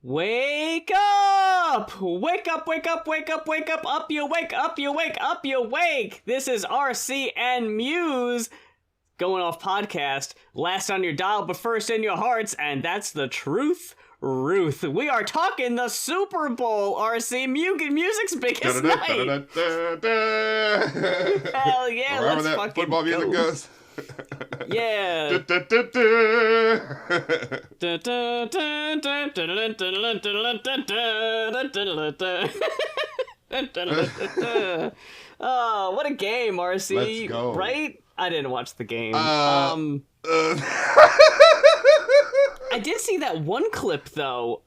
Wake up! Wake up, wake up, wake up, wake up, up you wake, up you wake, up you wake! This is RC and Muse, Going Off Podcast, last on your dial but first in your hearts, and that's the truth. Ruth, we are talking the Super Bowl, RC, music's biggest night. Hell yeah, wherever let's that fucking football music go. goes. Yeah. Oh, what a game, RC. Let's go. Right? I didn't watch the game. I did see that one clip, though.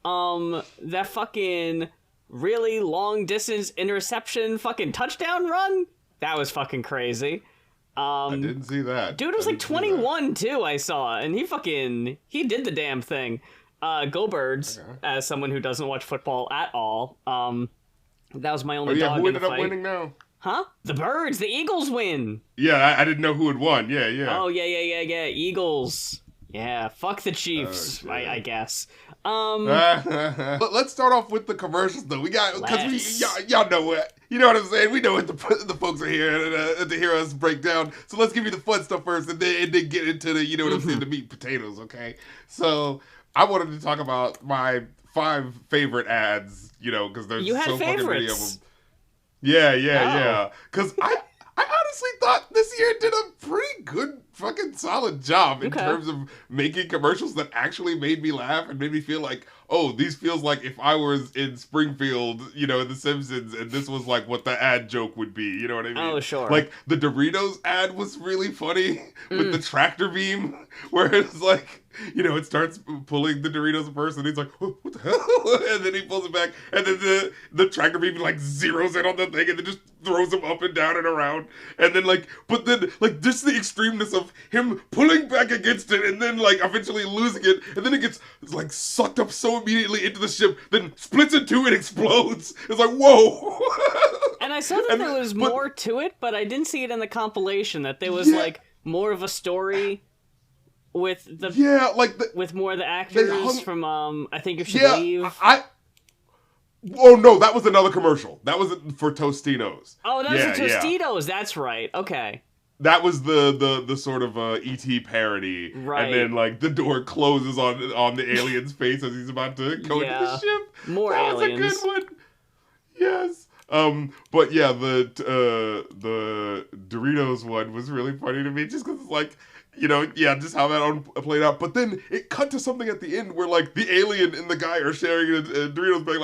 That fucking really long distance interception fucking touchdown run? That was fucking crazy. I didn't see that. Dude was like 21 too, I saw, and he did the damn thing. Go Birds, Okay. as someone who doesn't watch football at all. That was my only Oh yeah, dog who in the ended up fight. winning now? Huh? The Birds, the Eagles win. Yeah, I didn't know who had won. Yeah. Oh yeah, Eagles. Yeah, fuck the Chiefs, Oh, I guess. But let's start off with the commercials, though. We got because y'all know what you know what I'm saying. We know what the folks are here to hear us break down. So let's give you the fun stuff first, and then get into the what I'm saying, the meat and potatoes. Okay. So I wanted to talk about my 5 favorite ads. Because there's so fucking many of them. Yeah. Because I honestly thought this year did a pretty good fucking solid job in terms of making commercials that actually made me laugh and made me feel like, oh, these feels like if I was in Springfield, in The Simpsons, and this was like what the ad joke would be, you know what I mean? Oh, sure. Like, the Doritos ad was really funny with the tractor beam, where it's like, it starts pulling the Doritos first, and he's like, what the hell? And then he pulls it back, and then the tractor beam, like, zeroes in on the thing, and then just throws him up and down and around. And then, but then, just the extremeness of him pulling back against it, and then, eventually losing it, and then it gets, sucked up so immediately into the ship, then splits in two and explodes. It's like, whoa! And I saw that there was more to it, but I didn't see it in the compilation, that there was, more of a story with the... Yeah, with more of the actors from, I Think You Should Leave. Oh, no, that was another commercial. That was for Tostinos. Oh, that was for Tostitos, that's right. Okay. That was the sort of E.T. parody. Right. And then, the door closes on the alien's face as he's about to go into the ship. More aliens. That was a good one. Yes. But yeah, the Doritos one was really funny to me just because it's just how that played out. But then it cut to something at the end where, the alien and the guy are sharing a Doritos bag,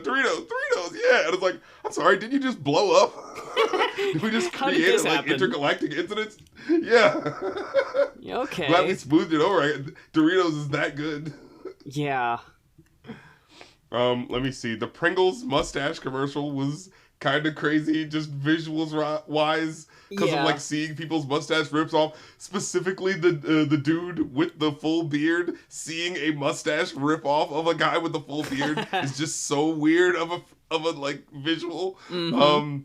Doritos, yeah. And it's like, I'm sorry, did you just blow up? Did we just create intergalactic incidents? Yeah. Okay. Glad we smoothed it over. Doritos is that good. Yeah. Let me see. The Pringles mustache commercial was kind of crazy, just visuals wise, because of seeing people's mustache rips off. Specifically, the dude with the full beard seeing a mustache rip off of a guy with the full beard is just so weird of a visual. Mm-hmm.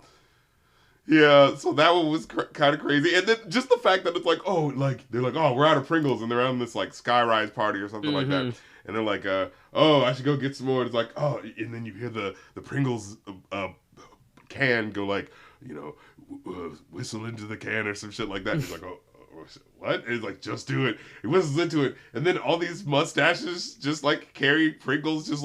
Yeah, so that one was kind of crazy, and then just the fact that it's they're oh, we're out of Pringles, and they're on this skyrise party or something like that. And they're like, oh, I should go get some more. It's like, oh, and then you hear the Pringles can go whistle into the can or some shit like that. He's like, oh, what? And he's like, just do it. He whistles into it. And then all these mustaches just carry Pringles just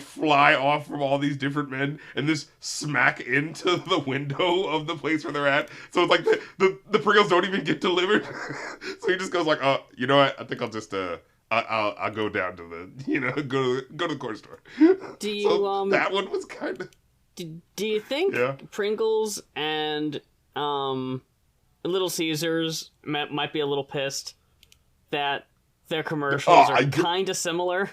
fly off from all these different men and just smack into the window of the place where they're at. So it's the Pringles don't even get delivered. So he just goes oh, you know what? I think I'll just, I'll go down to the, go to the corner store. Do you, so that one was kind of... Do you think Pringles and Little Caesars might be a little pissed that their commercials are kind of similar?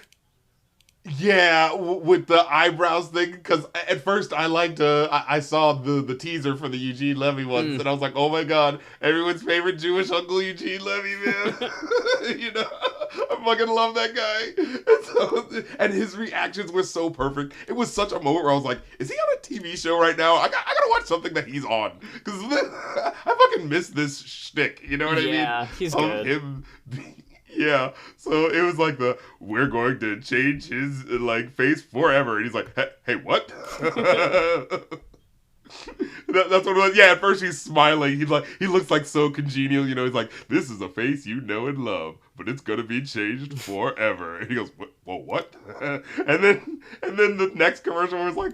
Yeah, with the eyebrows thing, because at first I saw the teaser for the Eugene Levy ones, and I was like, oh my god, everyone's favorite Jewish Uncle Eugene Levy, man. I fucking love that guy. And his reactions were so perfect. It was such a moment where I was like, is he on a TV show right now? I gotta watch something that he's on. Because I fucking miss this shtick, you know what I mean? Yeah, he's good. Him Yeah, so it was like we're going to change his like face forever, and he's like, hey what? That's what it was. Yeah, at first he's smiling. He looks like so congenial. He's like, this is a face you know and love, but it's gonna be changed forever. And he goes, well, what? and then the next commercial was like,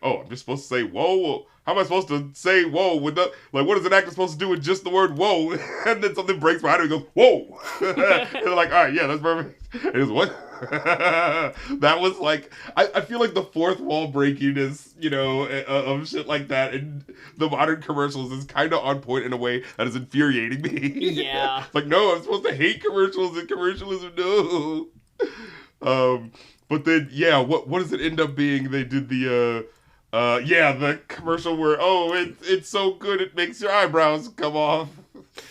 oh, I'm just supposed to say whoa. How am I supposed to say whoa with what is an actor supposed to do with just the word whoa? And then something breaks behind him. He goes, whoa. And they're like, all right, yeah, that's perfect. And he goes, what? That was like, I feel like the fourth wall breaking is, of shit like that in the modern commercials is kind of on point in a way that is infuriating me. Yeah. Like, no, I'm supposed to hate commercials and commercialism, no. But then, yeah, what does it end up being? They did the commercial where, it's so good it makes your eyebrows come off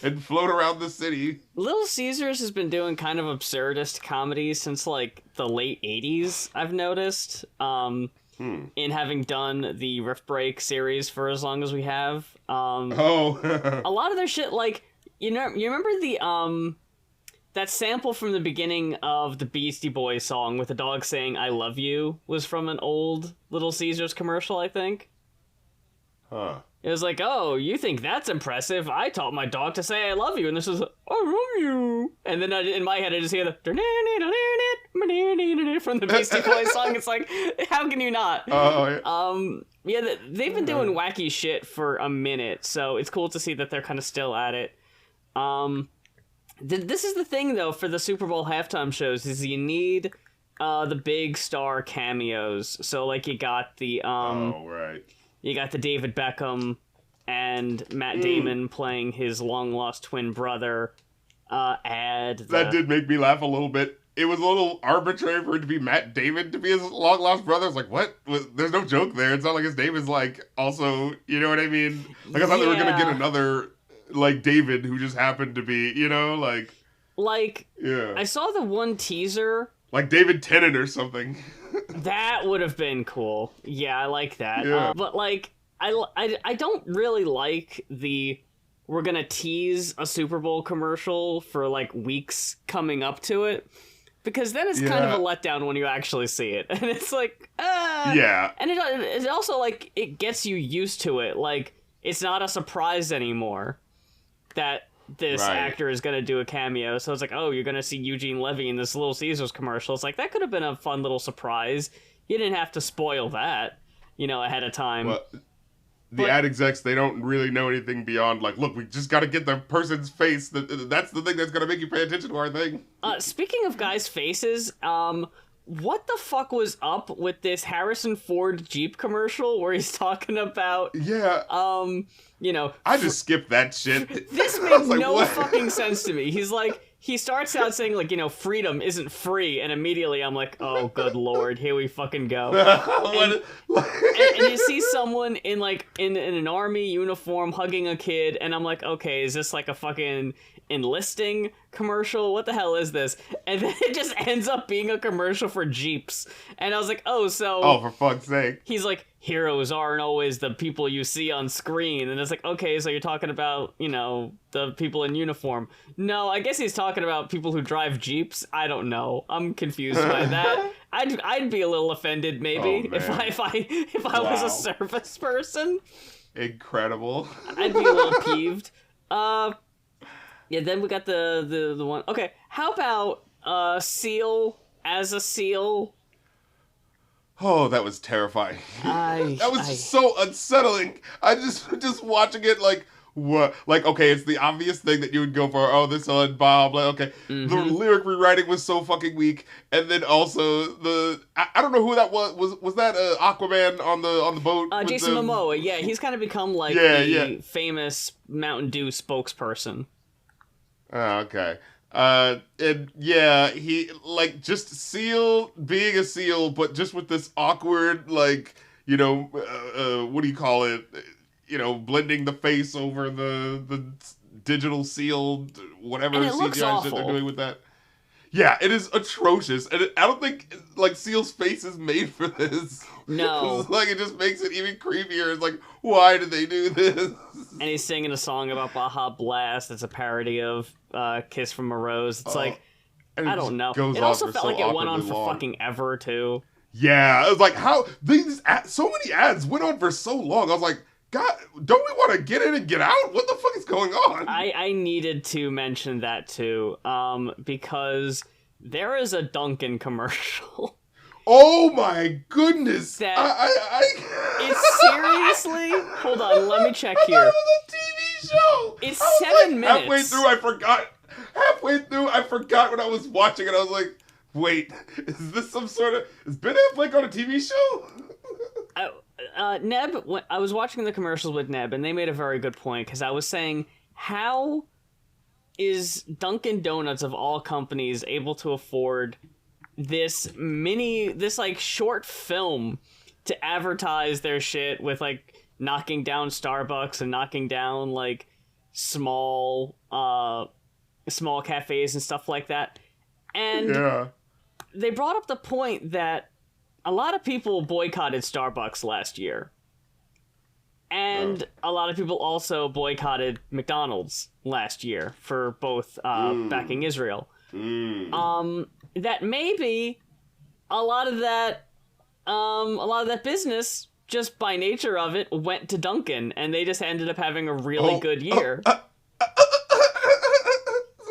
and float around the city. Little Caesars has been doing kind of absurdist comedy since, like, the late 80s, I've noticed, in having done the Riff Break series for as long as we have. A lot of their shit, like, you remember the, that sample from the beginning of the Beastie Boys song with the dog saying, I love you, was from an old Little Caesars commercial, I think. Huh. It was like, oh, you think that's impressive? I taught my dog to say I love you, and this is, I love you. And then in my head, I just hear the from the Beastie Boys song. It's like, how can you not? Oh, yeah. They've been doing wacky shit for a minute, so it's cool to see that they're kind of still at it. This is the thing, though, for the Super Bowl halftime shows, is you need the big star cameos. So, like, you got the right. You got the David Beckham and Matt Damon playing his long-lost twin brother. That did make me laugh a little bit. It was a little arbitrary for it to be Matt Damon to be his long-lost brother. I was like, what? There's no joke there. It's not like his name is, like, also, you know what I mean? Like, I thought they were going to get another, like, David who just happened to be, like... Like, yeah. I saw the one teaser... Like David Tennant or something. That would have been cool. Yeah, I like that. Yeah. But, like, I don't really like we're gonna tease a Super Bowl commercial for, like, weeks coming up to it. Because then it's kind of a letdown when you actually see it. And it's like, Yeah. And it's also, like, it gets you used to it. Like, it's not a surprise anymore that this actor is going to do a cameo. So it's like, oh, you're going to see Eugene Levy in this Little Caesars commercial. It's like, that could have been a fun little surprise. You didn't have to spoil that, ahead of time. Well, ad execs, they don't really know anything beyond, like, look, we just got to get the person's face. That's the thing that's going to make you pay attention to our thing. Speaking of guys' faces, what the fuck was up with this Harrison Ford Jeep commercial where he's talking about... Yeah. I just skipped that shit. This made no fucking sense to me. He's like, he starts out saying, like, freedom isn't free, and immediately I'm like, oh, good lord, here we fucking go. And you see someone in an army uniform hugging a kid, and I'm like, okay, is this like a fucking enlisting commercial? What the hell is this? And then it just ends up being a commercial for Jeeps. And I was like, oh, for fuck's sake. He's like, heroes aren't always the people you see on screen. And it's like, okay, so you're talking about, the people in uniform. No, I guess he's talking about people who drive Jeeps. I don't know. I'm confused by that. I'd be a little offended maybe if I was a service person. Incredible. I'd be a little peeved. Yeah, then we got the one. Okay, how about Seal as a seal? Oh, that was terrifying. That was so unsettling. I just watching it like, what? Like, okay, it's the obvious thing that you would go for. Oh, this on Bob. Like, okay, the lyric rewriting was so fucking weak, and then also I don't know who that was. Was that Aquaman on the boat? Jason Momoa. Yeah, he's kind of become like the famous Mountain Dew spokesperson. Oh, okay. And yeah, he, like, just Seal being a seal, but just with this awkward, like, what do you call it? Blending the face over the digital seal, whatever CGI shit they're doing with that. Yeah, it is atrocious, and I don't think like Seal's face is made for this. No, Like it just makes it even creepier. It's like, why did they do this? And he's singing a song about Baja Blast. It's a parody of "Kiss from a Rose." It's like, I don't know. It also felt like it went on for fucking ever too. Yeah, it was like how so many ads went on for so long. I was like, God, don't we want to get in and get out? What the fuck is going on? I needed to mention that too, because there is a Dunkin' commercial. Oh my goodness! That it's seriously. Hold on, let me check here. It was a TV show. It's 7 minutes. Halfway through, I forgot when I was watching it. I was like, wait, is this some sort of... Is Ben Affleck on a TV show? Neb, I was watching the commercials with Neb, and they made a very good point, because I was saying, how is Dunkin' Donuts, of all companies, able to afford this like, short film to advertise their shit with, like, knocking down Starbucks and knocking down, like, small cafes and stuff like that. And they brought up the point that a lot of people boycotted Starbucks last year. And a lot of people also boycotted McDonald's last year for both backing Israel. That maybe a lot of that business, just by nature of it, went to Dunkin', and they just ended up having a really good year. So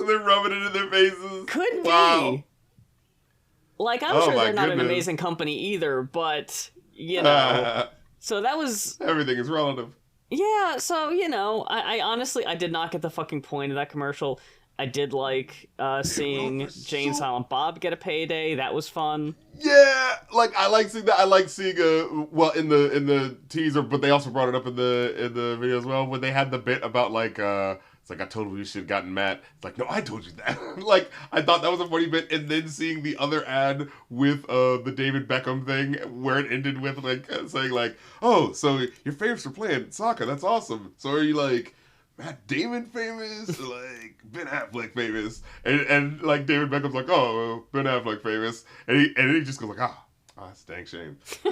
they're rubbing it in their faces. Could be. Like, I'm sure they're not an goodness. amazing company either, but, you know. So that was... Everything is relative. Yeah, so, you know, I honestly, I did not get the fucking point of that commercial. I did like seeing Jane Silent Bob get a payday. That was fun. Yeah, like I like seeing that. I like seeing well in the teaser, but they also brought it up in the video as well when they had the bit about like it's like I told you should have gotten mad. It's like no, I told you that. Like I thought that was a funny bit, and then seeing the other ad with the David Beckham thing where it ended with like saying like, oh, so your favorites are playing soccer. That's awesome. So are you like Matt Damon famous, like Ben Affleck famous, and like David Beckham's like, oh, Ben Affleck famous, and he just goes like, it's a dang shame. Yo,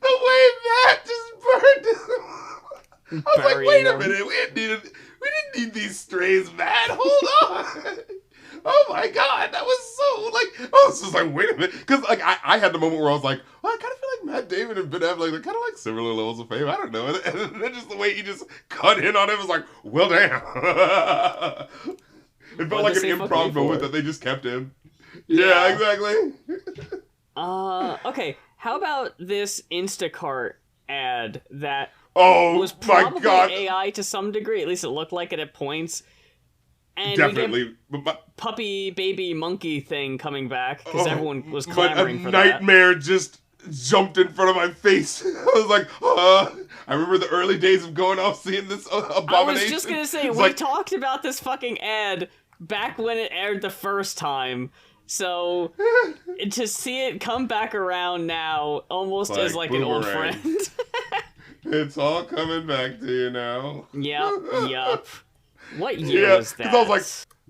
the way Matt just burned. I was like, wait a minute, we didn't need these strays, Matt. Hold on. Oh my god, that was so like, I was just like, wait a minute, because like I had the moment where I was like, well, I kind of feel like Matt Damon and Ben Affleck, they're kind of like similar levels of fame. I don't know, and then just the way he just cut in on him was like, well, damn. It felt like an improv moment that they just kept in. Yeah, exactly. Okay, how about this Instacart ad that was my god, AI to some degree? At least it looked like it at points. And definitely. Puppy baby monkey thing coming back because everyone was clamoring for that. A nightmare just jumped in front of my face. I was like, I remember the early days of going off seeing this abomination. I was just gonna say, we talked about this fucking ad back when it aired the first time. So to see it come back around now almost as like an old friend. It's all coming back to you now. Yup. What year was that?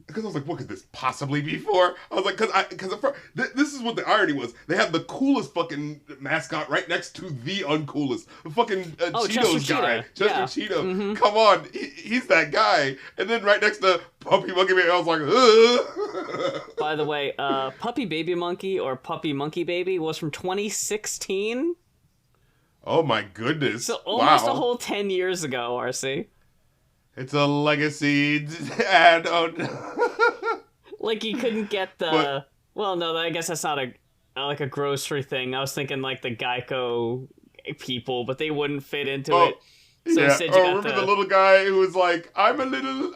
Because I was like, what could this possibly be for? I was like, because this is what the irony was. They had the coolest fucking mascot right next to the uncoolest. The fucking Cheetos guy. Chester Cheeto. Mm-hmm. Come on. He's that guy. And then right next to Puppy Monkey Baby, I was like, ugh. By the way, Puppy Baby Monkey or Puppy Monkey Baby was from 2016. Oh my goodness. So almost a whole 10 years ago, RC. It's a legacy ad. Oh, no. Like you couldn't get the... Well, no, I guess that's not a grocery thing. I was thinking like the Geico people, but they wouldn't fit into it. So instead you got remember the little guy who was like, I'm a little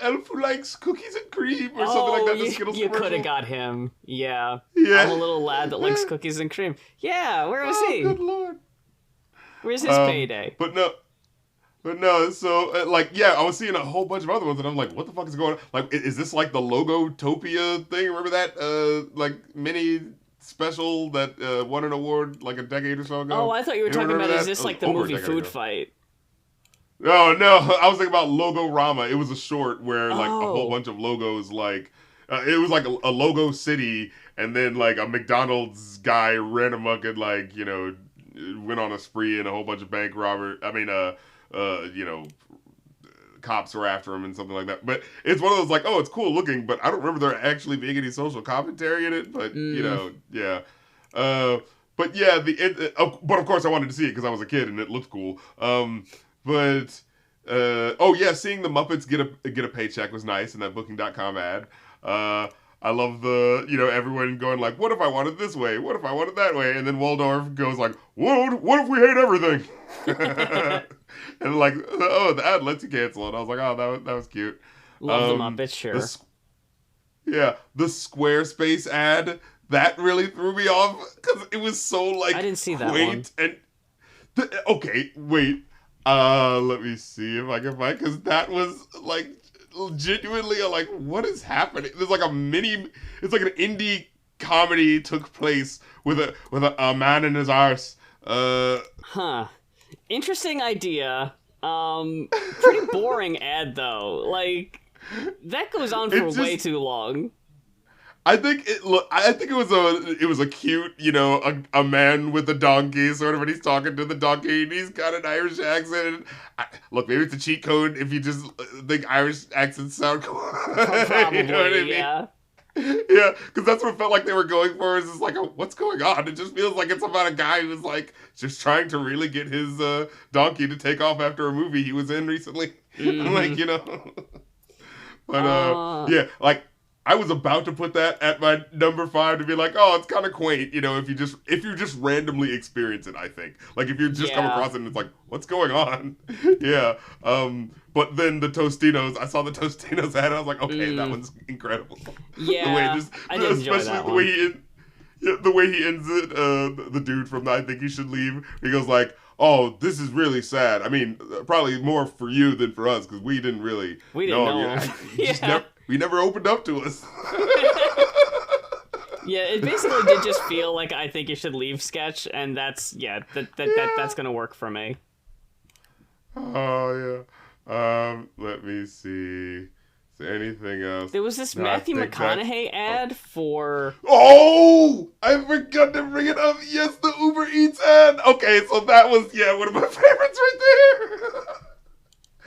elf who likes cookies and cream or something like that. The Skittles you could have got him. Yeah. I'm a little lad that likes cookies and cream. Yeah, where is he? Good lord. Where's his payday? But no, so, I was seeing a whole bunch of other ones, and I'm like, what the fuck is going on? Like, is this like the Logotopia thing? Remember that, mini special that won an award, like, a decade or so ago? Oh, I thought you were talking about, is this like the movie Food Fight? No, I was thinking about Logo-Rama. It was a short where like a whole Oh. bunch of logos, like it was like a logo city, and then like a McDonald's guy ran amok and like went on a spree and a whole bunch of bank robber. I mean, cops were after him and something like that. But it's one of those like, oh, it's cool looking, but I don't remember there actually being any social commentary in it. But yeah. But yeah, but of course I wanted to see it because I was a kid and it looked cool. But seeing the Muppets get a paycheck was nice in that Booking.com ad. I love the everyone going like, what if I wanted this way? What if I wanted that way? And then Waldorf goes like, what if we hate everything? And like, oh, the ad lets you cancel it. I was like, oh, that was cute. Love the Muppets, sure. The Squarespace ad. That really threw me off because it was so like I didn't see that quaint one. and okay, wait. Let me see if I can find because that was like genuinely like what is happening? There's like it's like an indie comedy took place with a man in his arse. Interesting idea. Pretty boring ad though. Like that goes on for way too long. I think it was a cute, a man with a donkey sort of, and he's talking to the donkey, and he's got an Irish accent. Look, maybe it's a cheat code if you just think Irish accents sound cool. Probably, you know what I mean? yeah. Yeah, because that's what it felt like they were going for. Is just like, what's going on? It just feels like it's about a guy who's like just trying to really get his donkey to take off after a movie he was in recently. Mm-hmm. But yeah, like. I was about to put that at my number 5 to be like, oh, it's kind of quaint, if you just randomly experience it. I think like if you just come across it and it's like, what's going on? Yeah. But then the Tostinos, I saw the Tostinos ad, and I was like, okay, that one's incredible. Yeah, I did enjoy that one. The way he ends it, the dude from I Think You Should Leave, he goes like, oh, this is really sad. I mean, probably more for you than for us because we didn't know him. We never opened up to us. Yeah, it basically did just feel like I Think You Should Leave sketch, and that's gonna work for me. Oh yeah. Let me see. Is there anything else? There was this Matthew McConaughey ad for. Oh, I forgot to bring it up. Yes, the Uber Eats ad. Okay, so that was one of my favorites right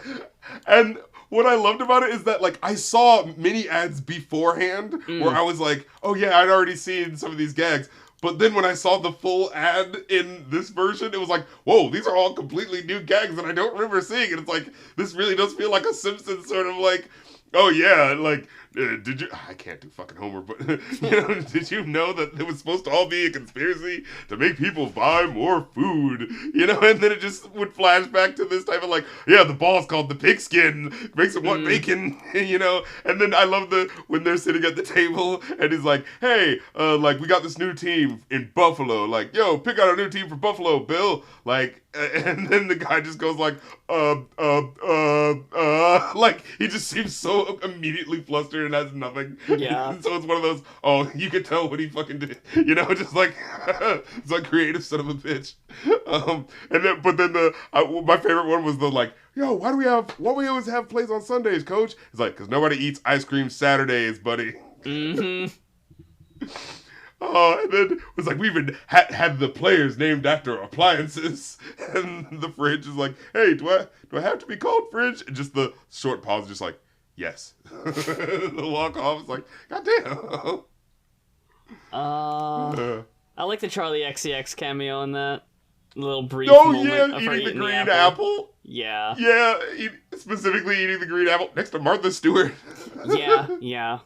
there. And what I loved about it is that, like, I saw mini ads beforehand where I was like, oh yeah, I'd already seen some of these gags. But then when I saw the full ad in this version, it was like, whoa, these are all completely new gags that I don't remember seeing. And it's like, this really does feel like a Simpsons sort of like, oh yeah, like, did you, I can't do fucking Homer, but, did you know that it was supposed to all be a conspiracy to make people buy more food, and then it just would flash back to this type of like, yeah, the ball's called the pigskin, makes them want bacon, and then I love when they're sitting at the table, and he's like, hey, like, we got this new team in Buffalo, like, yo, pick out a new team for Buffalo, Bill, like, and then the guy just goes like, like, he just seems so immediately flustered and has nothing. Yeah. So it's one of those, oh, you could tell what he fucking did. Just like, it's like creative son of a bitch. But then my favorite one was the like, yo, why we always have plays on Sundays, coach? It's like, because nobody eats ice cream Saturdays, buddy. Mm-hmm. Oh, and then it was like, we even had the players named after appliances. And the fridge is like, hey, do I have to be called fridge? And just the short pause, just like, yes. The walk off is like, goddamn. I like the Charlie XCX cameo in that little brief moment. Oh yeah, eating the green apple. Yeah. Yeah, specifically eating the green apple next to Martha Stewart. Yeah.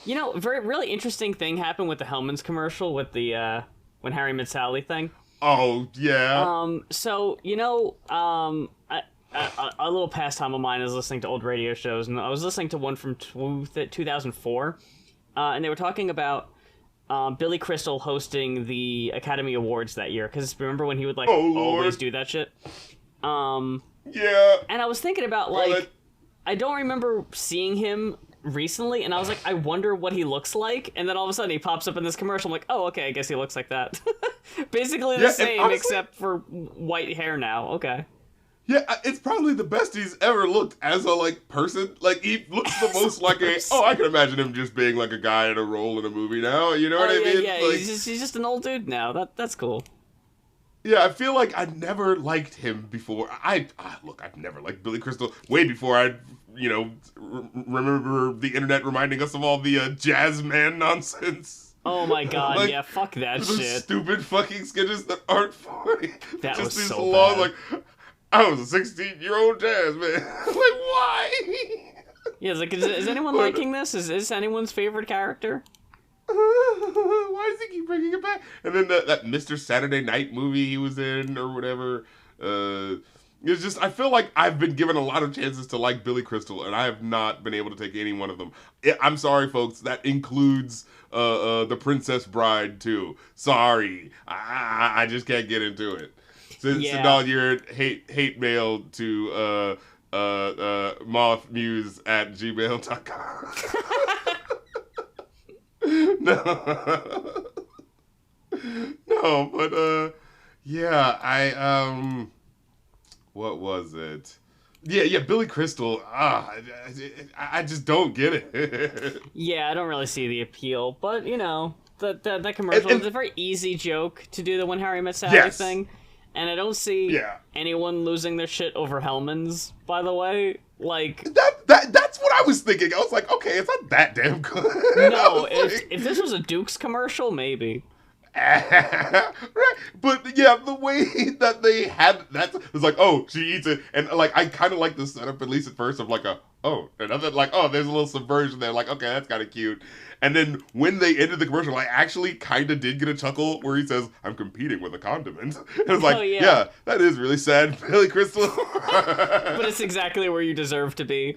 Really interesting thing happened with the Hellman's commercial with the When Harry Met Sally thing. Oh yeah. A little pastime of mine is listening to old radio shows, and I was listening to one from 2004, and they were talking about Billy Crystal hosting the Academy Awards that year, because remember when he would always do that shit? Yeah. And I was thinking about I don't remember seeing him recently, and I was like, I wonder what he looks like, and then all of a sudden he pops up in this commercial. I'm like, oh, okay, I guess he looks like that. Basically the same, honestly, except for white hair now. Okay. Yeah, it's probably the best he's ever looked as a, like, person. Like, he looks the most like I can imagine him just being, like, a guy in a role in a movie now, you know what I mean? Yeah, like, he's just an old dude now. That's cool. Yeah, I feel like I never liked him before. Look, I've never liked Billy Crystal way before I, remember the internet reminding us of all the jazz man nonsense. Oh my god, like, yeah, fuck that shit. Stupid fucking sketches that aren't funny. That just was these so long, bad. Like, I was a 16-year-old jazz man. Like, why? Yeah, it's like, is anyone liking this? Is this anyone's favorite character? Why does he keep bringing it back? And then that Mr. Saturday Night movie he was in, or whatever. It's just, I feel like I've been given a lot of chances to like Billy Crystal, and I have not been able to take any one of them. I'm sorry, folks. That includes The Princess Bride, too. Sorry. I just can't get into it. Send all your hate mail to mothmuse@gmail.com. No, but yeah, what was it? Yeah, Billy Crystal. I just don't get it. Yeah, I don't really see the appeal, but that commercial is a very easy joke to do the When Harry Met Sally thing. And I don't see anyone losing their shit over Hellman's, by the way. Like that's what I was thinking. I was like, okay, it's not that damn good. No, if this was a Duke's commercial, maybe. Right, but yeah, the way that they had that was like, oh, she eats it, and like I kind of like the setup, at least at first, of like another like, oh, there's a little subversion there, like, okay, that's kind of cute. And then when they ended the commercial, I actually kind of did get a chuckle where he says, "I'm competing with a condiment." And I was like, yeah, that is really sad, Billy Crystal. But it's exactly where you deserve to be.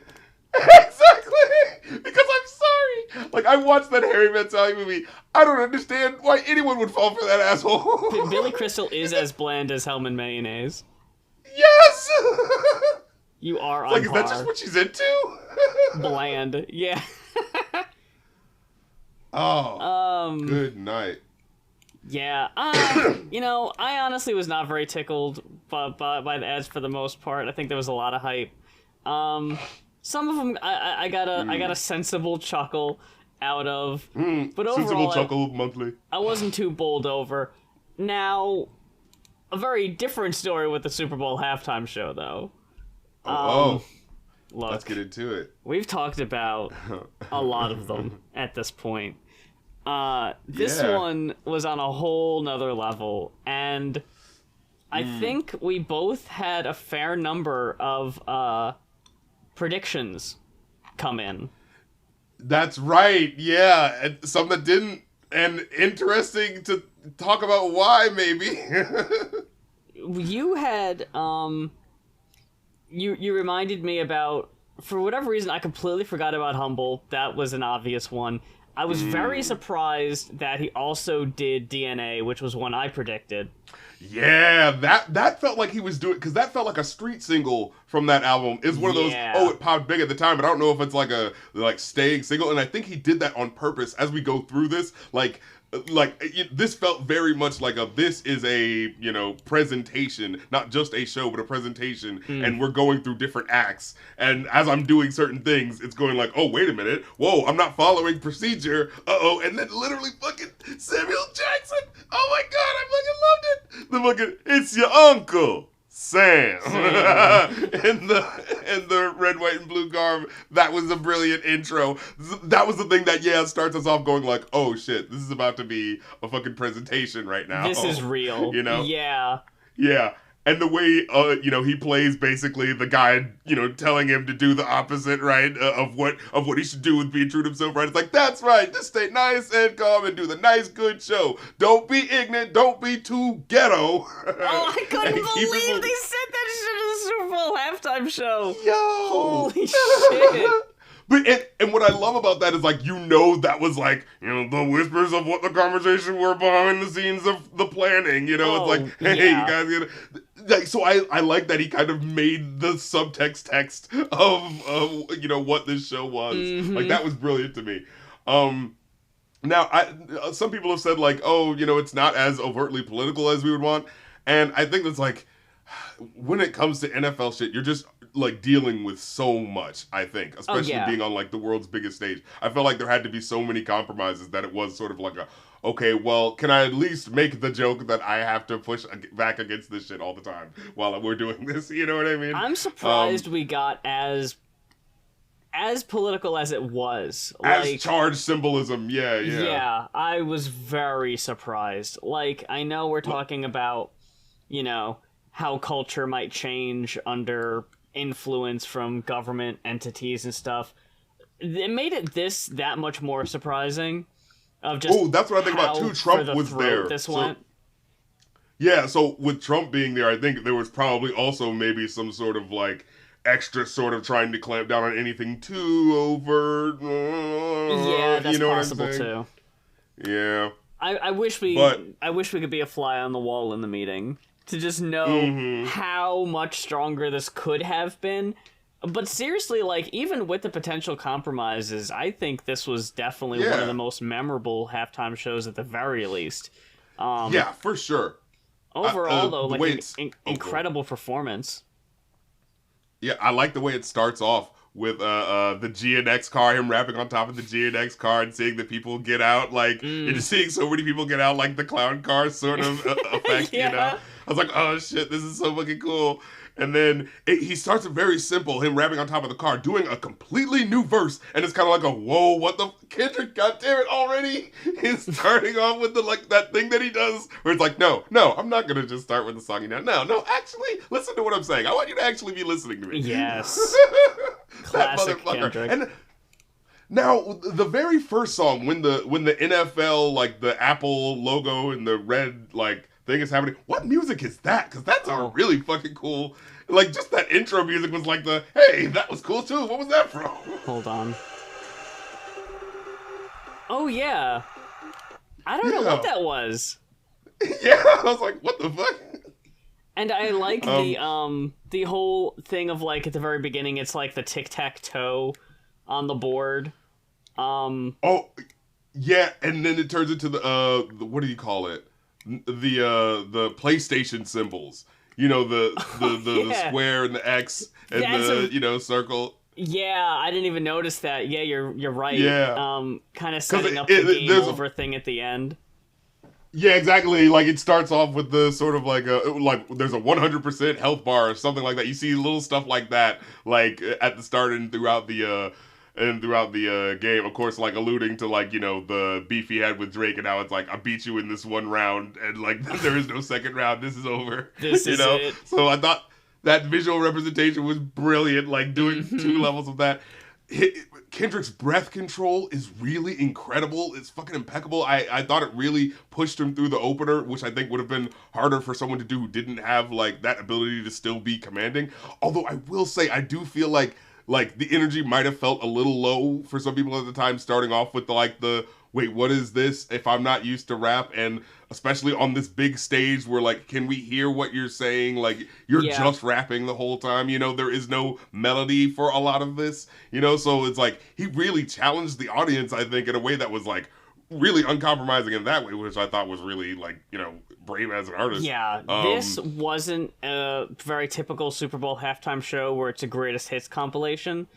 Exactly, because I'm sorry. Like, I watched that Harry Met Sally movie. I don't understand why anyone would fall for that asshole. Billy Crystal is as bland as Hellman mayonnaise. Yes. You are on like, par. is that just what she's into? Bland, yeah. Oh, good night. Yeah, I honestly was not very tickled by the ads for the most part. I think there was a lot of hype. Some of them I got a sensible chuckle out of, but overall, sensible chuckle monthly. I wasn't too bowled over. Now, a very different story with the Super Bowl halftime show, though. Look, let's get into it. We've talked about a lot of them at this point. This one was on a whole nother level, and I think we both had a fair number of predictions come in. That's right, yeah. And some that didn't, and interesting to talk about why, maybe. You had, you reminded me about, for whatever reason, I completely forgot about Humble. That was an obvious one. I was very surprised that he also did DNA, which was one I predicted. Yeah, that felt like he was doing, because that felt like a street single from that album. It's one of those, it popped big at the time, but I don't know if it's like a staying single, and I think he did that on purpose. As we go through this, this felt very much like this is a, presentation, not just a show, but a presentation, and we're going through different acts, and as I'm doing certain things, it's going like, oh, wait a minute, whoa, I'm not following procedure, and then literally fucking Samuel Jackson, oh my god, I fucking loved it, the fucking, it's your uncle, Sam. in the red, white, and blue garb. That was a brilliant intro. That was the thing that starts us off going like, oh shit, this is about to be a fucking presentation right now. This is real. Yeah. And the way, he plays basically the guy, telling him to do the opposite, right, of what he should do with being true to himself, right? It's like, that's right, just stay nice and calm and do the nice, good show. Don't be ignorant, don't be too ghetto. Oh, I couldn't believe they said that shit in the Super Bowl halftime show. Yo! Holy shit. But and what I love about that is that was the whispers of what the conversation were behind the scenes of the planning. It's like, hey, you guys get. So I like that he kind of made the subtext text of what this show was. Like, that was brilliant to me. Now some people have said it's not as overtly political as we would want, and I think that's when it comes to NFL shit, you're just like dealing with so much, I think, especially being on like the world's biggest stage. I felt like there had to be so many compromises that it was sort of like okay, well, can I at least make the joke that I have to push back against this shit all the time while we're doing this? You know what I mean? I'm surprised we got as political as it was. As charged symbolism, yeah. Yeah, I was very surprised. Like, I know we're talking about, you know, how culture might change under influence from government entities and stuff. It made it that much more surprising. Of just that's what I think about too. Trump was there. Went. Yeah, so with Trump being there, I think there was probably also maybe some sort of like extra sort of trying to clamp down on anything too overt. Yeah, that's possible too. Yeah. I wish we could be a fly on the wall in the meeting to just know how much stronger this could have been. But seriously, like, even with the potential compromises, I think this was definitely one of the most memorable halftime shows at the very least. Yeah, for sure. Overall, though, like, incredible performance. Yeah, I like the way it starts off with the GNX car, him rapping on top of the GNX car and seeing the people get out, like, and just seeing so many people get out, like the clown car sort of effect, you know? I was like, oh shit, this is so fucking cool. And then he starts it very simple, him rapping on top of the car, doing a completely new verse, and it's kind of like a, whoa, what the, Kendrick, goddammit, already? He's starting off with the, like, that thing that he does, where it's like, no, I'm not gonna just start with the song, you know, no, actually, listen to what I'm saying. I want you to actually be listening to me. Yes. Classic Kendrick. And now, the very first song, when the NFL, like, the Apple logo and the red, like, thing is happening, what music is that? Because that's a really fucking cool, like, just that intro music was like hey, that was cool too. What was that from? Hold on. Oh, yeah. I don't know what that was. Yeah, I was like, what the fuck? And I like the whole thing of, like, at the very beginning, it's like the tic-tac-toe on the board. Oh, yeah, and then it turns into the what do you call it? The PlayStation symbols, you know, the square and the X and the circle. Yeah, I didn't even notice that. Yeah, you're right. Yeah, kind of setting up the game over thing at the end. Yeah, exactly. Like it starts off with the sort of like there's a 100% health bar or something like that. You see little stuff like that, like at the start and throughout the game, of course, like alluding to like, you know, the beef he had with Drake and how it's like, I beat you in this one round and like there is no second round. This is over. This is it. So I thought that visual representation was brilliant, like doing two levels of that. Kendrick's breath control is really incredible. It's fucking impeccable. I thought it really pushed him through the opener, which I think would have been harder for someone to do who didn't have like that ability to still be commanding. Although I will say, I do feel like the energy might have felt a little low for some people at the time, starting off with the wait, what is this if I'm not used to rap? And especially on this big stage where like, can we hear what you're saying? Like you're just rapping the whole time, you know, there is no melody for a lot of this, you know? So it's like, he really challenged the audience, I think, in a way that was like really uncompromising in that way, which I thought was really like, you know, brave as an artist. Yeah, this wasn't a very typical Super Bowl halftime show where it's a greatest hits compilation,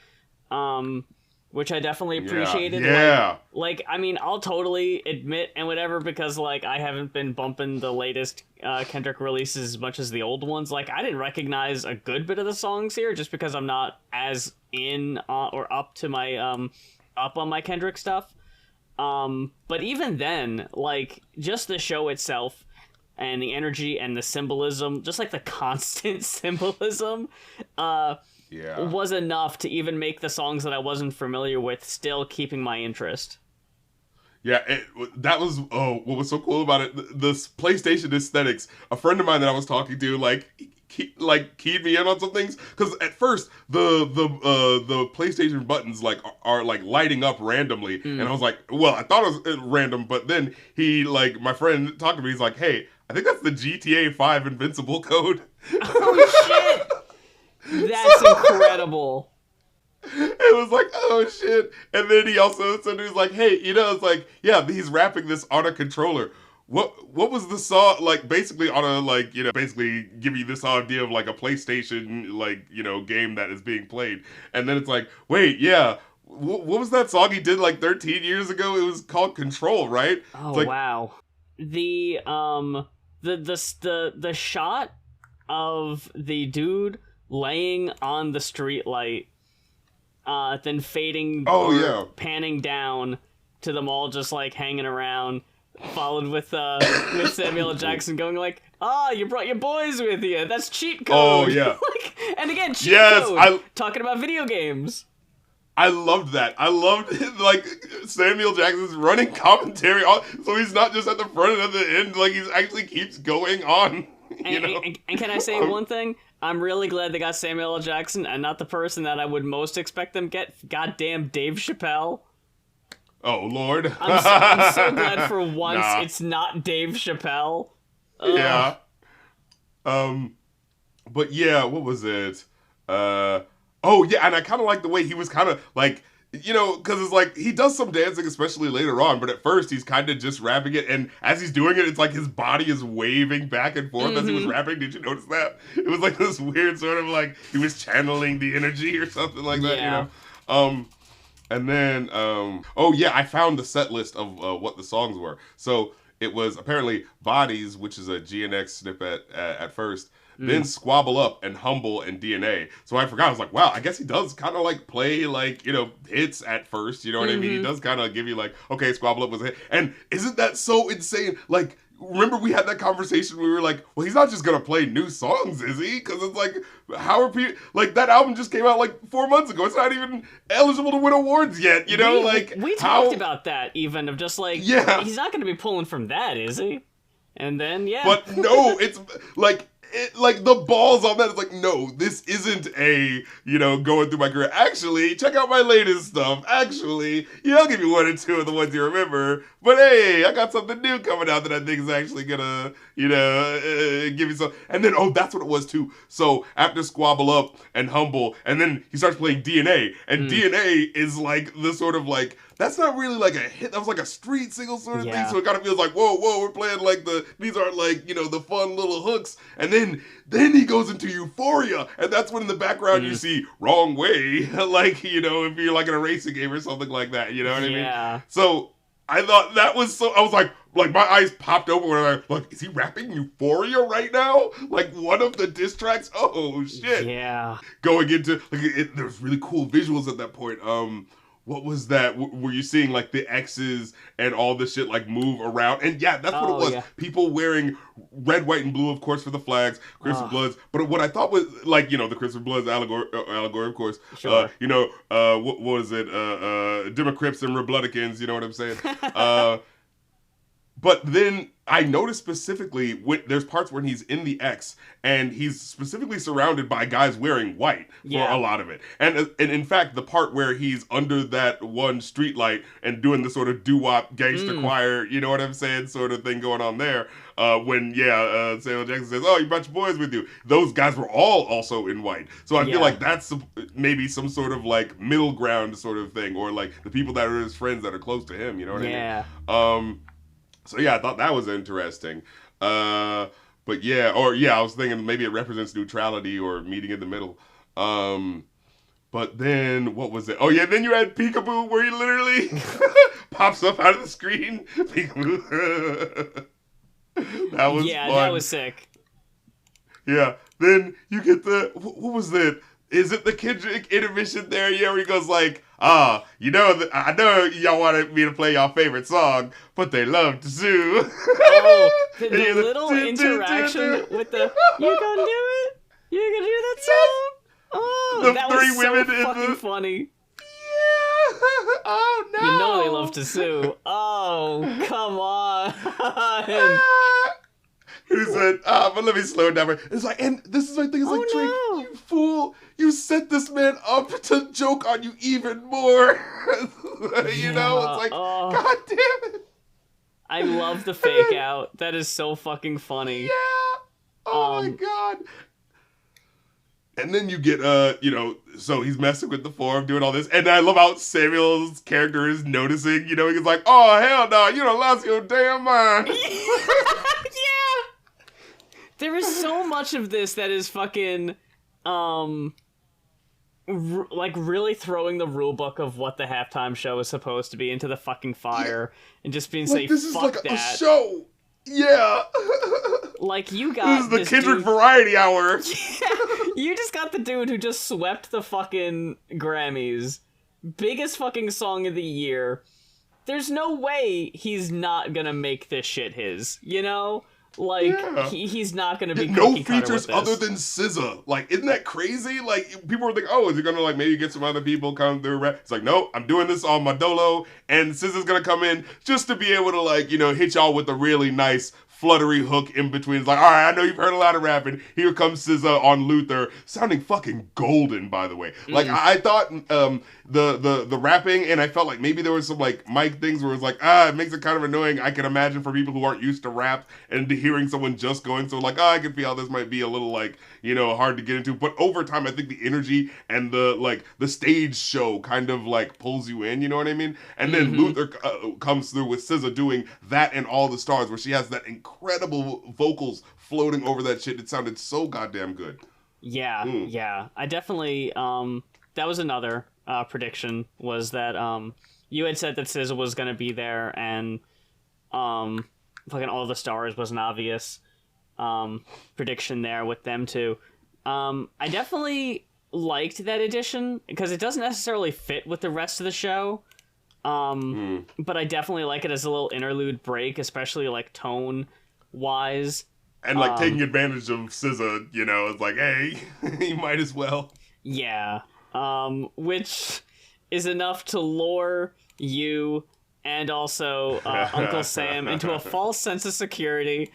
which I definitely appreciated. Yeah. Like, I mean, I'll totally admit and whatever, because like I haven't been bumping the latest Kendrick releases as much as the old ones. Like, I didn't recognize a good bit of the songs here just because I'm not as in or up to my up on my Kendrick stuff. But even then, like, just the show itself and the energy and the symbolism, just like the constant symbolism, was enough to even make the songs that I wasn't familiar with still keeping my interest. Yeah, that was, what was so cool about it, the PlayStation aesthetics. A friend of mine that I was talking to, keyed me in on some things, because at first the PlayStation buttons are like lighting up randomly, and I was like, well, I thought it was random, but then my friend talked to me, he's like, hey, I think that's the GTA 5 Invincible code. Oh shit! That's incredible. It was like, oh shit. And then he also said, he was like, hey, you know, it's like, yeah, he's rapping this on a controller. what was the song like? Basically on a like basically give you this idea of like a PlayStation like game that is being played, and then it's like wait what was that song he did like 13 years ago? It was called Control, right? Oh It's like, wow, the the shot of the dude laying on the street light, then fading panning down to them all just like hanging around, followed with Samuel L. Jackson going like, you brought your boys with you. That's cheat code. Oh yeah. And again, cheat code. Talking about video games. I loved that. I loved like Samuel Jackson's running commentary on, so he's not just at the front and at the end. Like he's actually keeps going on. And can I say one thing? I'm really glad they got Samuel L. Jackson and not the person that I would most expect them get. Goddamn Dave Chappelle. Oh Lord. I'm so glad for once it's not Dave Chappelle. Yeah. But yeah, what was it? Oh yeah, and I kind of like the way he was kind of like, because it's like he does some dancing, especially later on. But at first, he's kind of just rapping it, and as he's doing it, it's like his body is waving back and forth as he was rapping. Did you notice that? It was like this weird sort of like he was channeling the energy or something like that. And then oh yeah, I found the set list of what the songs were. So it was apparently Bodies, which is a GNX snippet at first. Then Squabble Up and Humble and DNA. So I forgot. I was like, wow, I guess he does kind of like play like, hits at first. You know what I mean? He does kind of give you like, okay, Squabble Up was a hit. And isn't that so insane? Like, remember we had that conversation where we were like, well, he's not just going to play new songs, is he? Because it's like, how are people, like that album just came out like 4 months ago. It's not even eligible to win awards yet, We talked about that even of just like, he's not going to be pulling from that, is he? And then, But no, it's like, like the balls on that. It's like, no, this isn't a going through my career. Actually, check out my latest stuff. Actually, I'll give you one or two of the ones you remember. But hey, I got something new coming out that I think is actually gonna give you some. And then that's what it was too. So after Squabble Up and Humble, and then he starts playing DNA, and DNA is like the sort of like. That's not really like a hit. That was like a street single sort of thing. So it kind of feels like, whoa, we're playing like these aren't like, the fun little hooks. And then he goes into Euphoria. And that's when in the background you see Wrong Way. Like, if you're like in a racing game or something like that. You know what I mean? Yeah. So I thought that was so, I was like my eyes popped open when I was like, is he rapping Euphoria right now? Like one of the diss tracks? Oh, shit. Yeah. Going into, there's really cool visuals at that point. What was that? Were you seeing like the X's and all this shit like move around? And yeah, that's what it was. Yeah. People wearing red, white, and blue, of course, for the flags, Crimson Bloods. But what I thought was like, the Crimson Bloods allegory, of course. Sure. What was it? Democrats and Republicans, you know what I'm saying? But then I noticed specifically when there's parts when he's in the X and he's specifically surrounded by guys wearing white for a lot of it. And in fact, the part where he's under that one streetlight and doing the sort of doo-wop gangster choir, you know what I'm saying, sort of thing going on there. When Samuel Jackson says, "Oh, you brought your boys with you." Those guys were all also in white. So I feel like that's maybe some sort of like middle ground sort of thing, or like the people that are his friends that are close to him. You know what I mean? So yeah, I thought that was interesting. But I was thinking maybe it represents neutrality or meeting in the middle. But then what was it? Oh yeah, then you had Peekaboo where he literally pops up out of the screen. Peekaboo. That was fun. That was sick. Yeah. Then you get what was it? Is it the Kendrick intermission there? Yeah, where he goes like, I know y'all wanted me to play y'all favorite song, but they love to sue. The little interaction with the, you gonna do it? You gonna do that song? Oh, that was so fucking funny. Yeah. Oh, no. You know they love to sue. Oh, come on. He said, but let me slow it down. It's like, and this is my thing. It's like, Drake, you fool. You set this man up to joke on you even more. It's like, God damn it. I love the fake out. That is so fucking funny. Yeah. Oh my God. And then you get, so he's messing with the form, doing all this. And I love how Samuel's character is noticing, he's like, oh, hell no, you done lost your damn mind. Yeah. There is so much of this that is fucking, really throwing the rule book of what the halftime show is supposed to be into the fucking fire and just being like, this is fuck like that. a show. Yeah. Like, you got this is the Kendrick Variety Hour. You just got the dude who just swept the fucking Grammys. Biggest fucking song of the year. There's no way he's not gonna make this shit his, Like, he's not gonna be no cookie cutter features with this. other than SZA. Like, isn't that crazy? Like, people were thinking, oh, is he gonna, like, maybe get some other people come through rap? It's like, no, I'm doing this on my dolo, and SZA's gonna come in just to be able to, like, hit y'all with a really nice fluttery hook in between. It's like, all right, I know you've heard a lot of rapping. Here comes SZA on Luther, sounding fucking golden, by the way. Like, I thought the rapping, and I felt like maybe there was some, like, mic things where it was like, it makes it kind of annoying. I can imagine for people who aren't used to rap and to hearing someone just going, so like, I can feel how this might be a little, like, hard to get into. But over time, I think the energy and the stage show kind of, like, pulls you in, you know what I mean? And then Luther comes through with SZA doing that and All the Stars, where she has that incredible vocals floating over that shit. It sounded so goddamn good. Yeah, yeah. I definitely, that was another prediction, was that you had said that SZA was going to be there, and fucking All the Stars was an obvious prediction there with them too. I definitely liked that addition, because it doesn't necessarily fit with the rest of the show. But I definitely like it as a little interlude break, especially like tone wise. And like taking advantage of SZA, it's like, hey, you might as well. Yeah. Which is enough to lure you and also Uncle Sam into a false sense of security.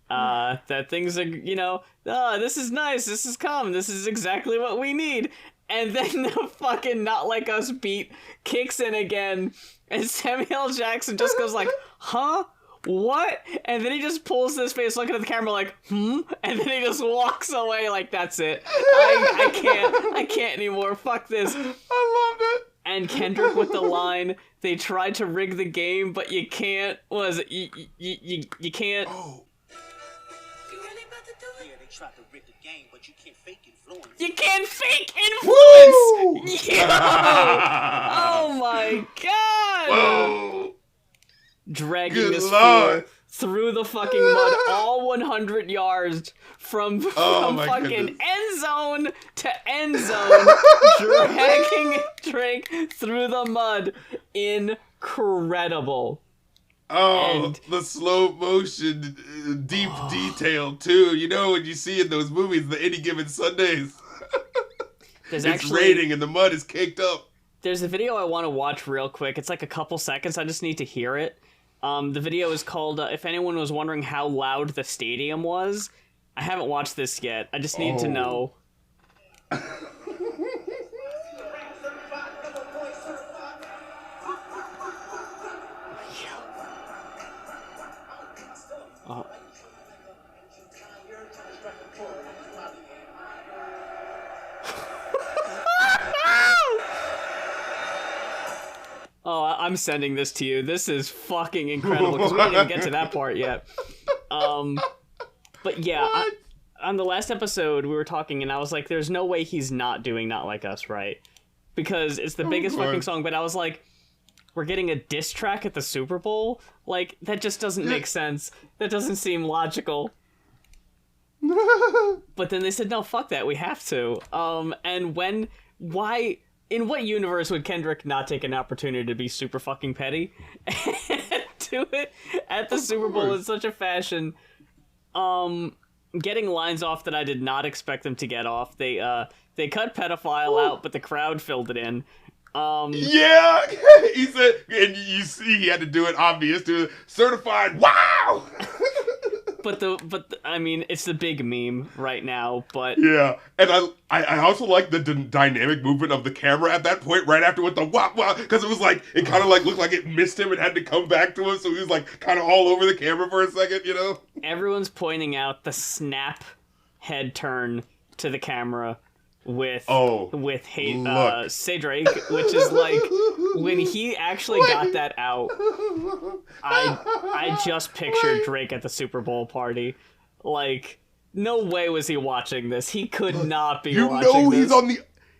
That things are, this is nice, this is calm, this is exactly what we need. And then the fucking Not Like Us beat kicks in again, and Samuel L. Jackson just goes like, huh? What? And then he just pulls his face looking at the camera like, and then he just walks away like, that's it. I can't anymore. Fuck this. I loved it. And Kendrick with the line, they tried to rig the game, but you can't. What is it? You can't. Oh. Try to rig the game, but you can't fake influence. You can't fake influence! Yo! Oh my god! Whoa! Dragging this fool through the fucking mud, all 100 yards from fucking goodness. end zone to end zone, dragging Drake through the mud. Incredible. Oh, And the slow motion, deep detail too. When you see in those movies, the Any Given Sundays, it's raining and the mud is caked up. There's a video I want to watch real quick. It's like a couple seconds. I just need to hear it. The video is called, if anyone was wondering how loud the stadium was, I haven't watched this yet. I just need to know. Oh, I'm sending this to you. This is fucking incredible, because we didn't even get to that part yet. But yeah, on the last episode, we were talking, and I was like, there's no way he's not doing Not Like Us, right? Because it's the biggest fucking song, but I was like, we're getting a diss track at the Super Bowl? Like, that just doesn't make sense. That doesn't seem logical. But then they said, no, fuck that, we have to. And why... In what universe would Kendrick not take an opportunity to be super fucking petty? Do it at the Super Bowl in such a fashion. Getting lines off that I did not expect them to get off. They cut pedophile out, but the crowd filled it in. Yeah, he said, and you see he had to do it obvious to certified. Wow. But I mean, it's the big meme right now, but... Yeah, and I also like the dynamic movement of the camera at that point, right after with the wah, because it was like, it kind of like looked like it missed him and had to come back to him, so he was like kind of all over the camera for a second, Everyone's pointing out the snap head turn to the camera, with look. Say Drake, which is like when he actually got that out, I just pictured Drake at the Super Bowl party. Like, no way was he watching this. He could not be watching this.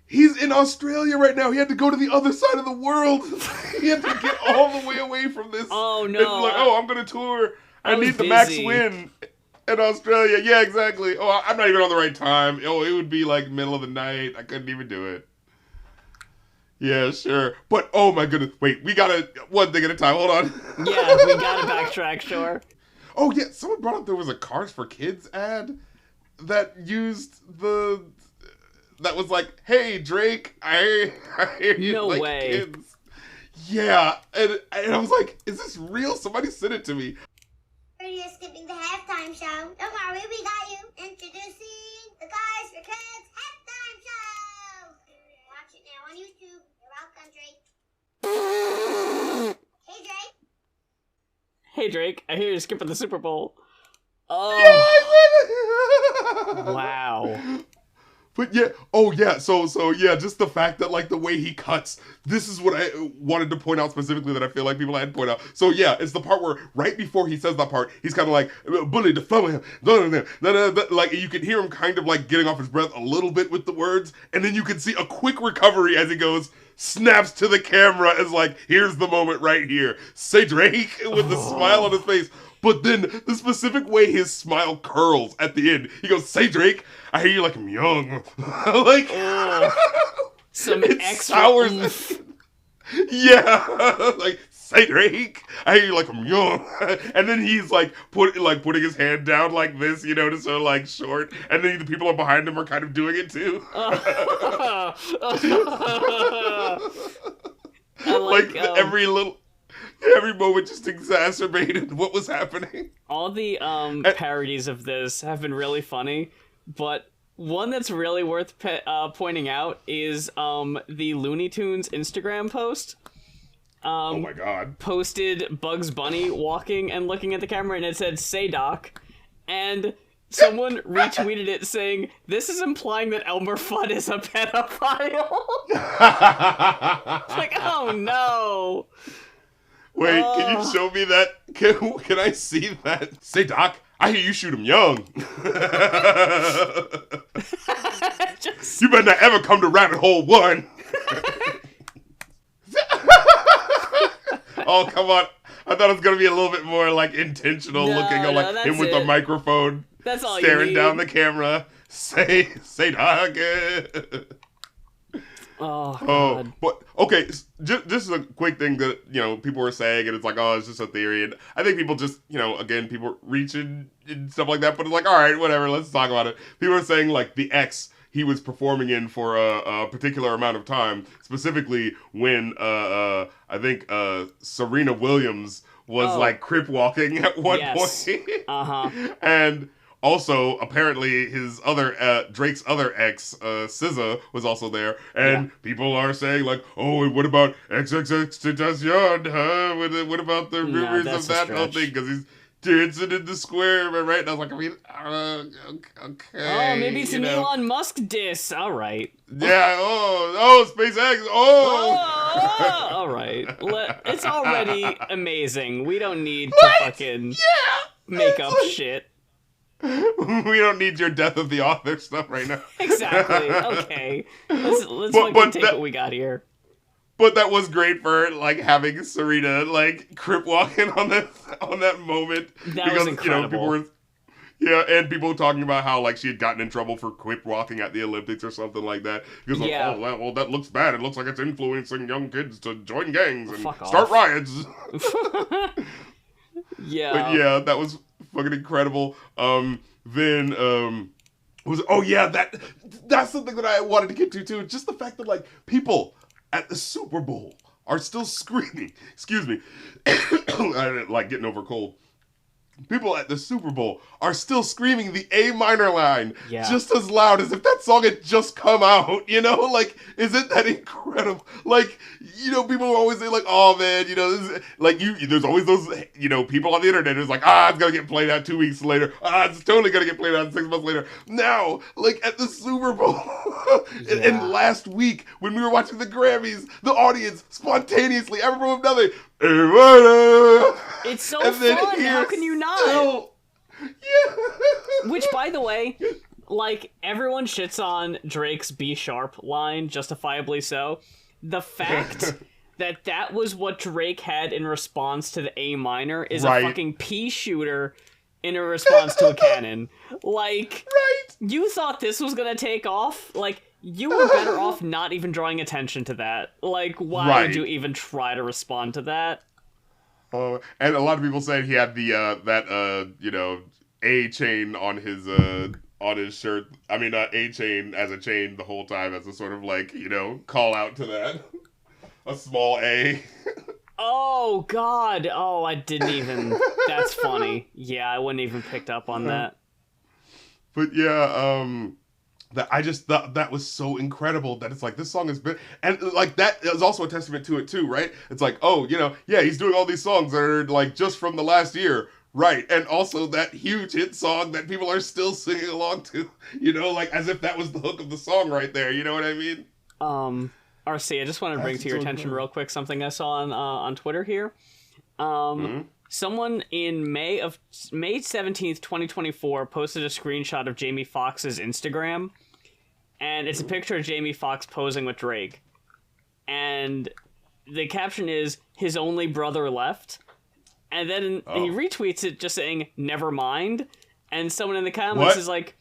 He's in Australia right now. He had to go to the other side of the world. He had to get all the way away from this. Oh, no. It's like, I'm going to tour. I need was the max busy. win in Australia. Yeah, exactly. Oh, I'm not even on the right time. Oh, it would be like middle of the night. I couldn't even do it. Yeah, sure. But, oh my goodness. Wait, we got to, one thing at a time. Hold on. Yeah, we got to backtrack, sure. Oh, yeah. Someone brought up there was a Cars for Kids ad that used that was like, hey, Drake, I hear you No like way. kids. Yeah, and I was like, is this real? Somebody sent it to me. We're just skipping the halftime show. Don't worry, we got you. Introducing the Cars for Kids halftime show. Watch it now on YouTube. You're welcome, Drake. Hey, Drake. Hey, Drake, I hear you're skipping the Super Bowl. Oh. Wow. But yeah, so yeah, just the fact that like the way he cuts, this is what I wanted to point out specifically that I feel like people hadn't pointed out. So yeah, it's the part where right before he says that part, he's kind of like, bully the phone, like you can hear him kind of like getting off his breath a little bit with the words, and then you can see a quick recovery as he goes, snaps to the camera as like, here's the moment right here. Say Drake with the smile on his face. But then the specific way his smile curls at the end, he goes, say Drake, I hear you like I'm young. Like, some it extra sours. Yeah, like, say Drake, I hear you like I'm young. And then he's like putting his hand down like this, you know, to sort of like short. And then the people behind him are kind of doing it too. like every moment just exacerbated what was happening. All the parodies of this have been really funny, but one that's really worth pointing out is the Looney Tunes Instagram post. Oh my god. Posted Bugs Bunny walking and looking at the camera, and it said, say Doc, and someone retweeted it saying, this is implying that Elmer Fudd is a pedophile. Like, oh no. Wait, can you show me that? Can I see that? Say, Doc, I hear you shoot him young. You better not ever come to Rabbit Hole 1. Oh, come on. I thought it was going to be a little bit more, like, intentional looking on, like, him with the microphone. That's all staring you need. down the camera. Say, Doc. Oh, God. But okay, just a quick thing that, you know, people were saying, and it's like, oh, it's just a theory, and I think people just, you know, again, people reaching and stuff like that, but it's like, all right, whatever, let's talk about it. People are saying, like, the X he was performing in for a particular amount of time, specifically when, I think, Serena Williams was, like, crip walking at one point. And also, apparently, his other, Drake's other ex, SZA, was also there, and people are saying, like, oh, and what about XXXTentacion, huh? What about the rumors of that whole thing? Because he's dancing in the square, right? And I was like, I mean, okay. Oh, maybe it's an Elon Musk diss. All right. Yeah, SpaceX, All right. It's already amazing. We don't need to fucking make up shit. We don't need your death of the author stuff right now. Exactly. Okay. Let's fucking take what we got here. But that was great for, like, having Serena, like, crip walking on that moment. That was incredible. You know, and people talking about how, like, she had gotten in trouble for crip walking at the Olympics or something like that. Because, like, well, that looks bad. It looks like it's influencing young kids to join gangs and start riots. Yeah. But, yeah, that was fucking incredible. That's something that I wanted to get to, too. Just the fact that, like, people at the Super Bowl are still screaming. Excuse me. I like getting over a cold. people at the Super Bowl are still screaming the A minor line just as loud as if that song had just come out, you know? Like, isn't that incredible? Like, you know, people always say, like, oh, man, you know, this is, like, there's always those, you know, people on the internet who's like, it's going to get played out 2 weeks later. It's totally going to get played out 6 months later. Now, like, at the Super Bowl, and last week, when we were watching the Grammys, the audience spontaneously, everyone nothing. It's so fun. How can you not? Yeah. Which, by the way, like, everyone shits on Drake's B sharp line, justifiably so. The fact that was what Drake had in response to the A minor is a fucking pea shooter in a response to a cannon. Like, you thought this was gonna take off? Like, you were better off not even drawing attention to that. Like, why would you even try to respond to that? And a lot of people said he had the you know, A chain on his shirt. I mean, A chain as a chain the whole time as a sort of, like, you know, call out to that. A small A. Oh, God. Oh, I didn't even... That's funny. Yeah, I wouldn't even picked up on that. But yeah, that I just thought that was so incredible that it's like, this song has been, and like that is also a testament to it too, right? It's like, oh, you know, yeah, he's doing all these songs that are like just from the last year, right? And also that huge hit song that people are still singing along to, you know, like as if that was the hook of the song right there, you know what I mean? RC, I just want to bring to your attention real quick something I saw on Twitter here. Someone in May 17th, 2024 posted a screenshot of Jamie Foxx's Instagram, and it's a picture of Jamie Foxx posing with Drake. And the caption is, "His only brother left." And then he retweets it just saying, "Never mind." And someone in the comments is like,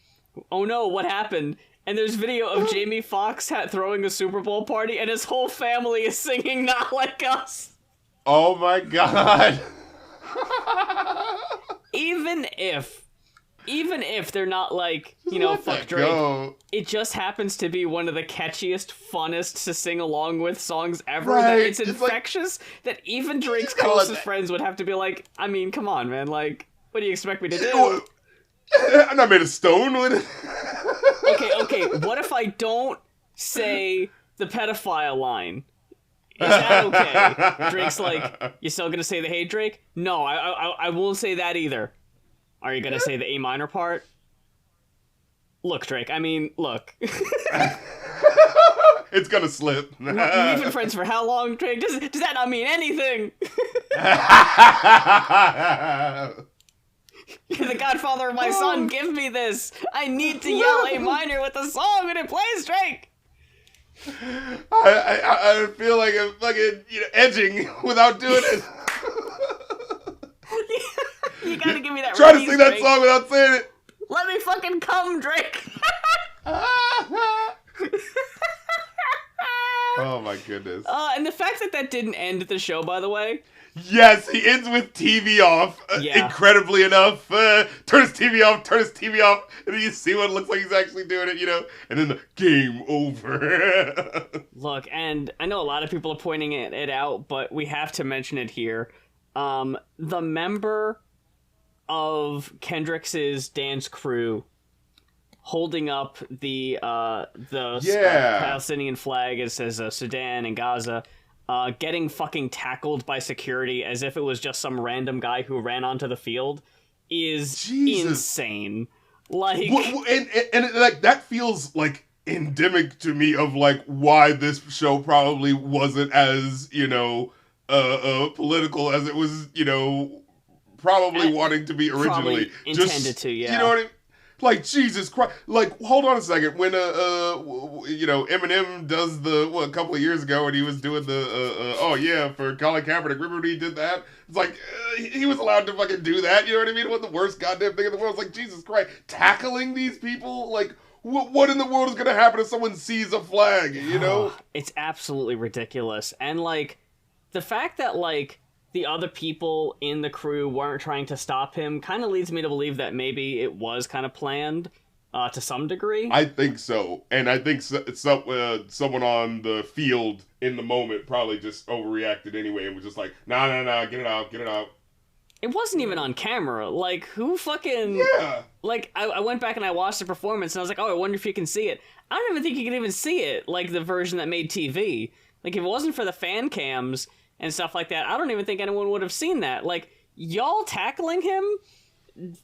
"Oh no, what happened?" And there's video of Jamie Foxx throwing a Super Bowl party, and his whole family is singing Not Like Us. Oh my God. Even if they're not like, you know, fuck Drake, it just happens to be one of the catchiest, funnest to sing along with songs ever. That it's infectious, that even Drake's closest friends would have to be like, I mean, come on, man, like, what do you expect me to do? I'm not made of stone with it. Okay, what if I don't say the pedophile line? Is that okay? Drake's like, you still gonna say the hey Drake? No, I won't say that either. Are you gonna say the A minor part? Look, Drake, I mean, look. It's gonna slip. We've been friends for how long, Drake? Does that not mean anything? You're the godfather of my son, give me this! I need to yell A minor with the song when it plays, Drake! I feel like I'm fucking, you know, edging without doing it. You gotta give me that Try to release, sing that Drake. song without saying it. Let me fucking come, Drake! Oh my goodness. And the fact that didn't end the show, by the way. Yes, he ends with TV off, incredibly enough. Turn his TV off, and then you see what it looks like he's actually doing it, you know? And then the game over. Look, and I know a lot of people are pointing it out, but we have to mention it here. The member of Kendrick's dance crew holding up the Palestinian flag, it says Sudan and Gaza, getting fucking tackled by security as if it was just some random guy who ran onto the field is insane. Like, and like that feels like endemic to me of like why this show probably wasn't as, you know, political as it was, you know, probably wanting to be originally. Intended to, yeah. You know what I mean? Like, Jesus Christ. Like, hold on a second. When, you know, Eminem does a couple of years ago when he was doing for Colin Kaepernick. Remember when he did that? It's like, he was allowed to fucking do that. You know what I mean? It wasn't the worst goddamn thing in the world. It's like, Jesus Christ. Tackling these people? Like, what in the world is going to happen if someone sees a flag, you know? It's absolutely ridiculous. And, like, the fact that, like, the other people in the crew weren't trying to stop him kind of leads me to believe that maybe it was kind of planned to some degree. I think so. And I think someone on the field in the moment probably just overreacted anyway and was just like, nah, get it out. It wasn't even on camera. Like, who fucking... Yeah. Like, I went back and I watched the performance, and I was like, oh, I wonder if you can see it. I don't even think you can even see it, like, the version that made TV. Like, if it wasn't for the fan cams and stuff like that, I don't even think anyone would have seen that. Like, y'all tackling him...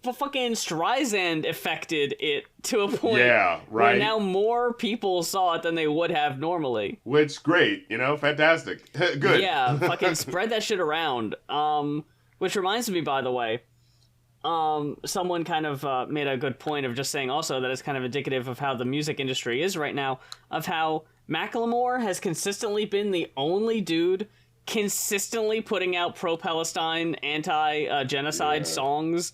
fucking Streisand affected it to a point where now more people saw it than they would have normally. Which, great, fantastic. Good. Yeah, fucking spread that shit around. Which reminds me, by the way, someone kind of made a good point of just saying also that it's kind of indicative of how the music industry is right now, of how Macklemore has consistently been the only dude consistently putting out pro-Palestine, anti-genocide songs.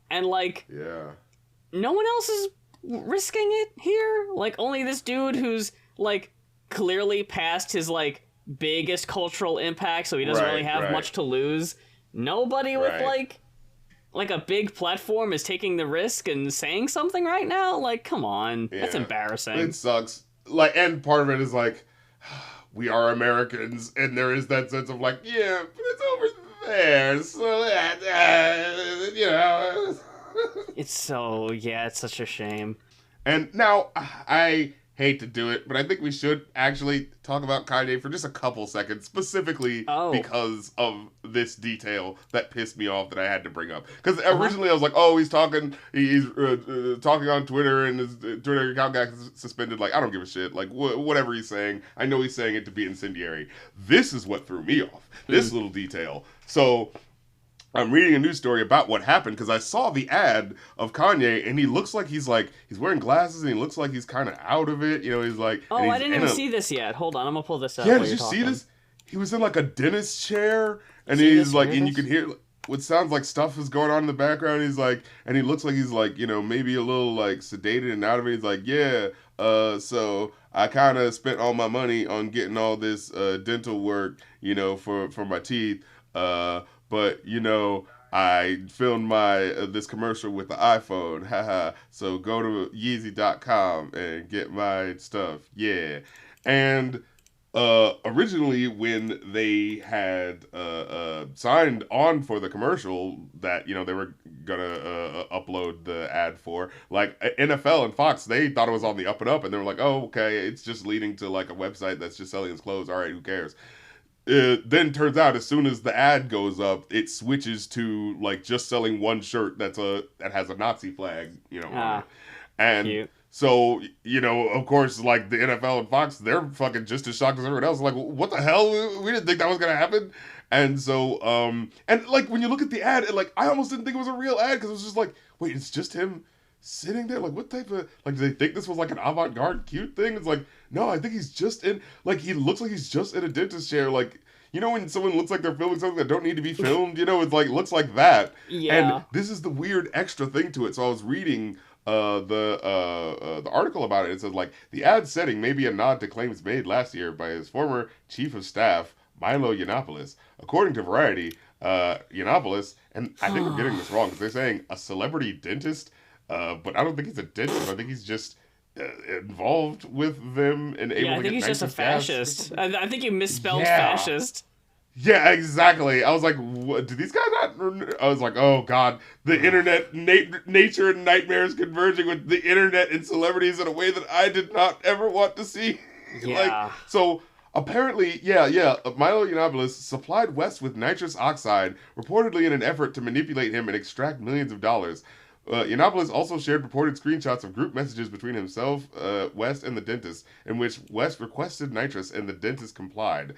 And, like, no one else is risking it here. Like, only this dude who's, like, clearly past his, like, biggest cultural impact, so he doesn't really have much to lose. Nobody with, like a big platform is taking the risk and saying something right now? Like, come on. Yeah. That's embarrassing. It sucks. Like, and part of it is, like, we are Americans, and there is that sense of, like, yeah, but it's over there, so it's such a shame. And now, I hate to do it, but I think we should actually talk about Kanye for just a couple seconds, specifically because of this detail that pissed me off that I had to bring up. Because originally I was like, oh, he's talking on Twitter, and his Twitter account got suspended. Like, I don't give a shit. Like, whatever he's saying, I know he's saying it to be incendiary. This is what threw me off. This little detail. So I'm reading a news story about what happened because I saw the ad of Kanye, and he looks like he's wearing glasses, and he looks like he's kind of out of it. He's like... Oh, I didn't even see this yet. Hold on, I'm gonna pull this up. Yeah, did you see this? He was in like a dentist chair, and he's like, and you can hear what sounds like stuff is going on in the background. He's like, and he looks like he's like, maybe a little like sedated and out of it. He's like, yeah, so I kind of spent all my money on getting all this dental work, for my teeth. But, I filmed this commercial with the iPhone, haha, so go to Yeezy.com and get my stuff, yeah. And originally when they had signed on for the commercial that, they were gonna upload the ad for, like, NFL and Fox, they thought it was on the up and up, and they were like, oh, okay, it's just leading to, like, a website that's just selling his clothes, all right, who cares? Then turns out as soon as the ad goes up, it switches to like just selling one shirt that has a Nazi flag, on it. And cute. So, of course, like the NFL and Fox, they're fucking just as shocked as everyone else. Like, what the hell? We didn't think that was gonna happen. And so, and like when you look at the ad, I almost didn't think it was a real ad because it was just like, wait, it's just him sitting there? Like, what type of, like, do they think this was like an avant-garde cute thing? It's like, no, I think he's just in, like, he looks like he's just in a dentist chair, like, when someone looks like they're filming something that don't need to be filmed, it's like, looks like that. Yeah. And this is the weird extra thing to it. So I was reading the article about it. It says, like, the ad setting may be a nod to claims made last year by his former chief of staff, Milo Yiannopoulos. According to Variety, Yiannopoulos, and I think we're getting this wrong, because they're saying a celebrity dentist, but I don't think he's a dentist. I think he's just involved with them and able to get. I think he's just a fascist. I think you misspelled fascist. Yeah, exactly. I was like, what, do these guys not? I was like, oh god, the internet, nature and nightmares converging with the internet and celebrities in a way that I did not ever want to see. Yeah. So apparently, Milo Yiannopoulos supplied West with nitrous oxide, reportedly in an effort to manipulate him and extract millions of dollars. Yiannopoulos also shared reported screenshots of group messages between himself, West, and the dentist, in which West requested nitrous and the dentist complied.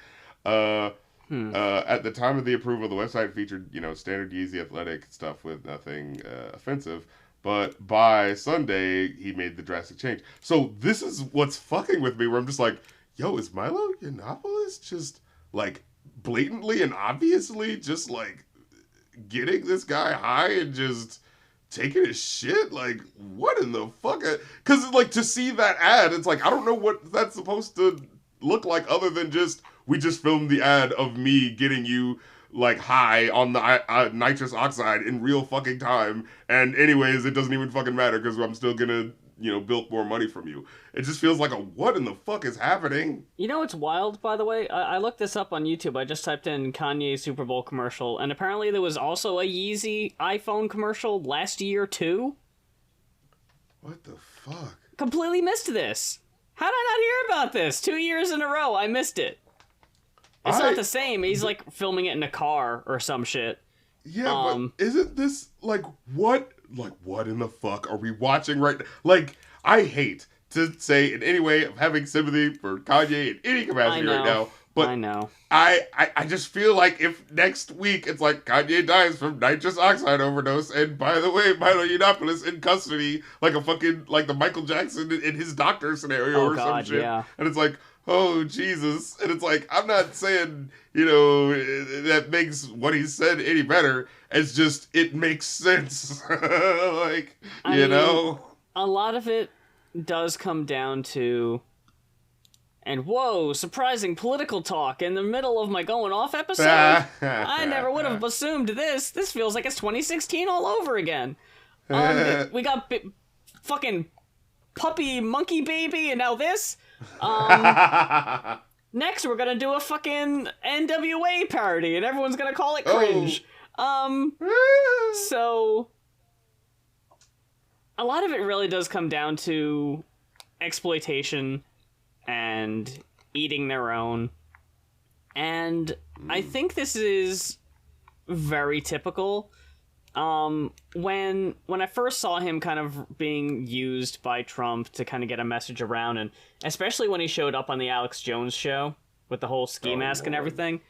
At the time of the approval, the website featured, standard Yeezy athletic stuff with nothing offensive. But by Sunday, he made the drastic change. So this is what's fucking with me, where I'm just like, yo, is Milo Yiannopoulos just, like, blatantly and obviously just, like, getting this guy high and just taking his shit? Like, what in the fuck? Because, like, to see that ad, it's like, I don't know what that's supposed to look like other than just, we just filmed the ad of me getting you, like, high on the nitrous oxide in real fucking time. And anyways, it doesn't even fucking matter because I'm still gonna bilk more money from you. It just feels like what in the fuck is happening? You know what's wild, by the way? I looked this up on YouTube. I just typed in Kanye Super Bowl commercial, and apparently there was also a Yeezy iPhone commercial last year, too. What the fuck? Completely missed this. How did I not hear about this? 2 years in a row, I missed it. It's not the same. He's, like, filming it in a car or some shit. Yeah, but isn't this, what in the fuck are we watching right now? Like, I hate to say in any way of having sympathy for Kanye in any capacity right now, but I know. I just feel like if next week it's like Kanye dies from nitrous oxide overdose, and by the way, Milo Yiannopoulos in custody, like the Michael Jackson in his doctor scenario some shit. Yeah. And it's like, oh, Jesus. And it's like, I'm not saying, that makes what he said any better. It's just, it makes sense. I mean, a lot of it does come down to, and whoa, surprising political talk in the middle of my Going Off episode. I never would have assumed this. This feels like it's 2016 all over again. We got fucking puppy monkey baby, and now this. Next, we're gonna do a fucking NWA parody, and everyone's gonna call it cringe. So a lot of it really does come down to exploitation and eating their own. And I think this is very typical. When I first saw him kind of being used by Trump to kind of get a message around, and especially when he showed up on the Alex Jones show with the whole ski mask and everything,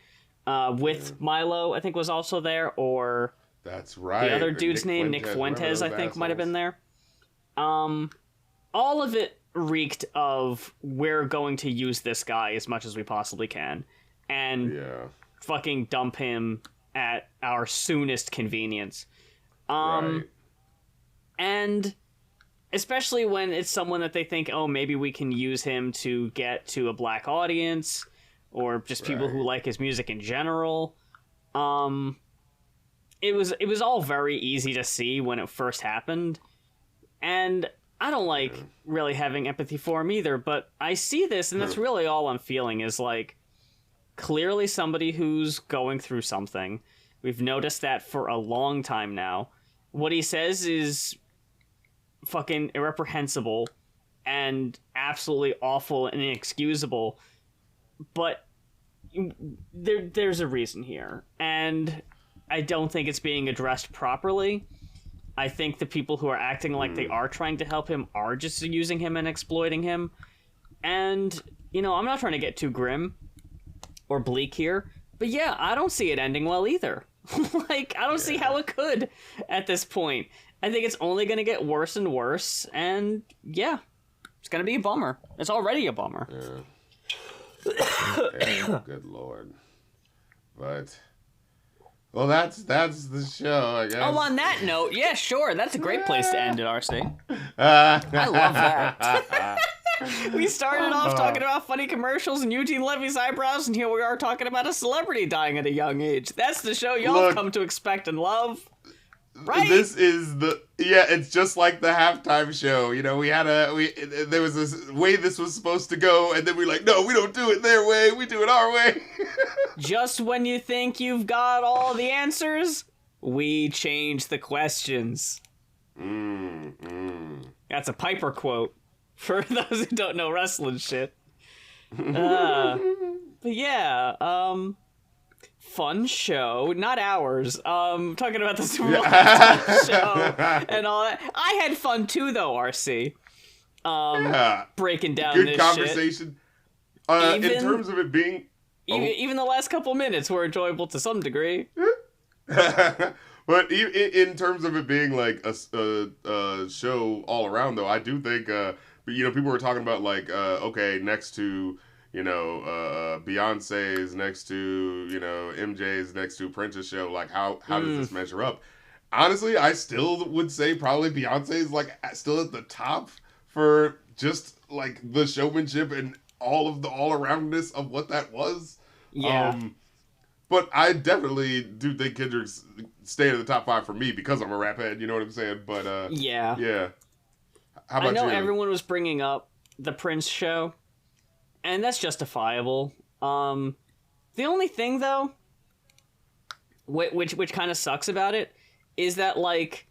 with Milo, I think was also there, or that's right. The other dude's name, Nick Fuentes, I think might have been there. All of it reeked of we're going to use this guy as much as we possibly can, and fucking dump him at our soonest convenience. And especially when it's someone that they think, oh, maybe we can use him to get to a black audience, or just people who like his music in general. It was all very easy to see when it first happened, and I don't like really having empathy for him either, but I see this, and that's really all I'm feeling is like, clearly somebody who's going through something. We've noticed that for a long time now. What he says is fucking irreprehensible and absolutely awful and inexcusable, but there's a reason here, and I don't think it's being addressed properly. I think the people who are acting like they are trying to help him are just using him and exploiting him. And, I'm not trying to get too grim or bleak here, but yeah, I don't see it ending well either. I don't see how it could at this point. I think it's only going to get worse and worse, and yeah, it's going to be a bummer. It's already a bummer. Yeah. Good Lord. But... well, that's the show, I guess. Oh, on that note, yeah, sure. That's a great place to end it, RC. I love that. We started off talking about funny commercials and Eugene Levy's eyebrows, and here we are talking about a celebrity dying at a young age. That's the show y'all have come to expect and love. Right? This is it's just like the halftime show. There was this way this was supposed to go, and then we're like, no, we don't do it their way, we do it our way. Just when you think you've got all the answers, we change the questions. That's a Piper quote, for those who don't know wrestling shit. But yeah, fun show, not ours. Talking about the Super Bowl show and all that. I had fun too, though, RC. Breaking down good this conversation. Shit. In terms of it being, even the last couple minutes were enjoyable to some degree. But in terms of it being like a show all around, though, I do think people were talking about like next to. Beyonce's, next to, MJ's, next to Prince's show, like how does this measure up? Honestly, I still would say probably Beyonce's like still at the top for just like the showmanship and all of the all-aroundness of what that was. Yeah. But I definitely do think Kendrick's staying in the top 5 for me because I'm a rap head, you know what I'm saying? But yeah. How about I know you? everyone was bringing up the Prince show, and that's justifiable. The only thing, though, which kind of sucks about it, is that, like,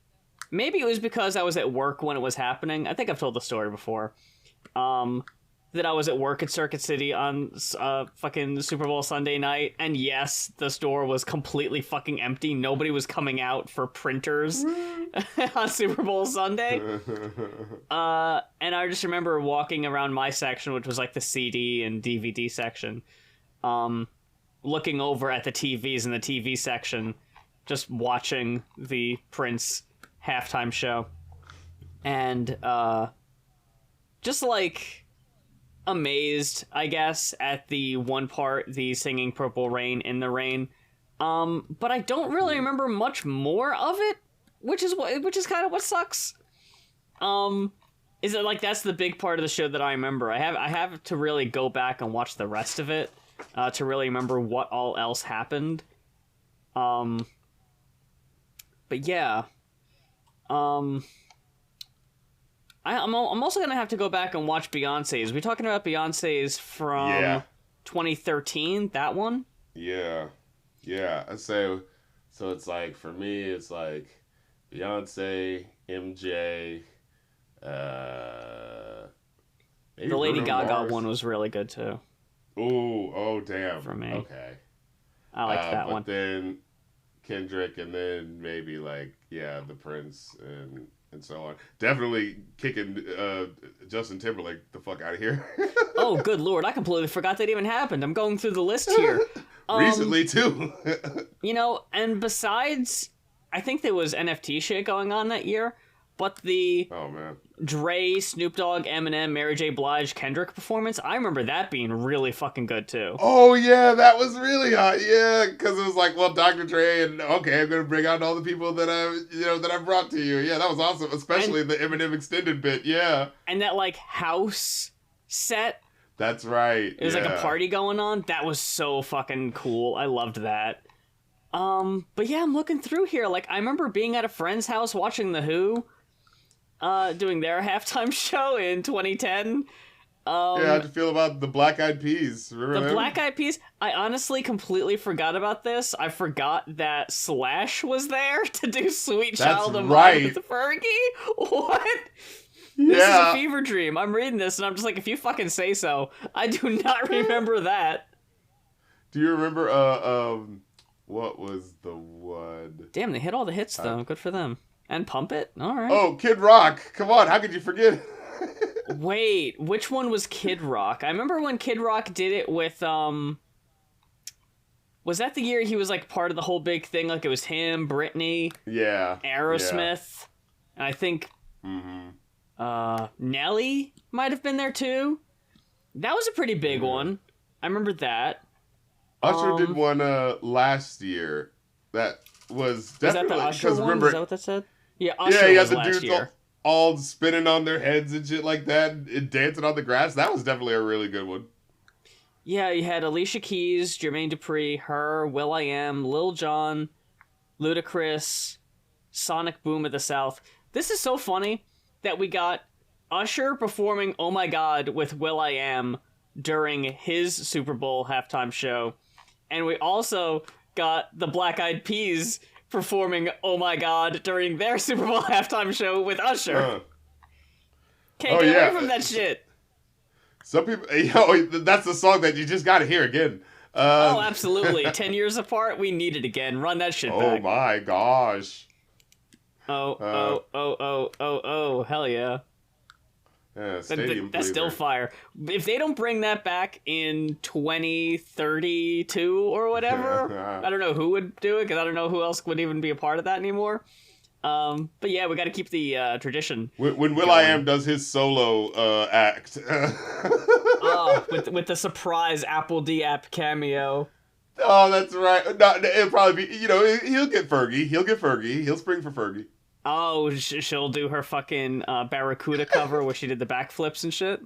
maybe it was because I was at work when it was happening. I think I've told the story before. That I was at work at Circuit City on fucking Super Bowl Sunday night, and yes, the store was completely fucking empty. Nobody was coming out for printers on Super Bowl Sunday. And I just remember walking around my section, which was like the CD and DVD section, looking over at the TVs in the TV section, just watching the Prince halftime show. And just like amazed, I guess, at the one part, the singing Purple Rain in the Rain. But I don't really remember much more of it, which is kind of what sucks. Is it like that's the big part of the show that I remember? I have to really go back and watch the rest of it to really remember what all else happened. But yeah. I'm also gonna have to go back and watch Beyonce's. We talking about Beyonce's from 2013? That one? Yeah. So it's like, for me, it's like Beyonce, MJ, maybe The Lady Bruno Gaga Mars. one was really good too. Oh damn. For me. Okay. I liked that one. But then Kendrick, and then maybe like the Prince and so on. Definitely kicking Justin Timberlake the fuck out of here. Oh, good lord! I completely forgot that even happened. I'm going through the list here. Recently too. And besides, I think there was NFT shit going on that year, but the Oh man. Dre, Snoop Dogg, Eminem, Mary J. Blige, Kendrick performance, I remember that being really fucking good too. Oh yeah, that was really hot. Yeah, because it was like, well, Dr. Dre, and okay, I'm gonna bring out all the people that I brought to you. Yeah, that was awesome, especially the Eminem extended bit. Yeah, And that like house set, That's right. it was like a party going on. That was so fucking cool. I loved that. But yeah, I'm looking through here. Like, I remember being at a friend's house watching The Who, doing their halftime show in 2010. How'd you feel about the Black Eyed Peas? Remember The them? Black Eyed Peas, I honestly completely forgot about this. I forgot that Slash was there to do Sweet Child of Mine with Fergie. What? This is a fever dream. I'm reading this and I'm just like, if you fucking say so. I do not remember that. Do you remember, what was the one? Damn, they hit all the hits though. Good for them. And Pump It? Alright. Oh, Kid Rock. Come on, how could you forget? Wait, which one was Kid Rock? I remember when Kid Rock did it with, was that the year he was, like, part of the whole big thing? Like, it was him, Britney, Aerosmith, and I think, Nelly might have been there, too. That was a pretty big one. I remember that. Usher did one, last year. That was definitely... Was that the Usher one? Remember, Is that what that said? Yeah, Usher yeah, you had was the last dudes year. all spinning on their heads and shit like that, and dancing on the grass. That was definitely a really good one. Yeah, you had Alicia Keys, Jermaine Dupri, her, will.i.am, Lil Jon, Ludacris, Sonic Boom of the South. This is so funny that we got Usher performing Oh My God with will.i.am during his Super Bowl halftime show. And we also got the Black Eyed Peas performing Oh My God during their Super Bowl halftime show with Usher. Can't get away from that shit. Some people, that's the song that you just gotta hear again. Oh, absolutely. 10 years apart, we need it again. Run that shit back. Oh my gosh. Oh, hell yeah. Yeah, stadium That's still fire. If they don't bring that back in 2032 or whatever, I don't know who would do it, because I don't know who else would even be a part of that anymore. But yeah, we got to keep the tradition. When will.i.am does his solo act. with the surprise Apple D app cameo. Oh, that's right. No, it'll probably be, he'll get Fergie. He'll spring for Fergie. Oh, she'll do her fucking Barracuda cover where she did the backflips and shit.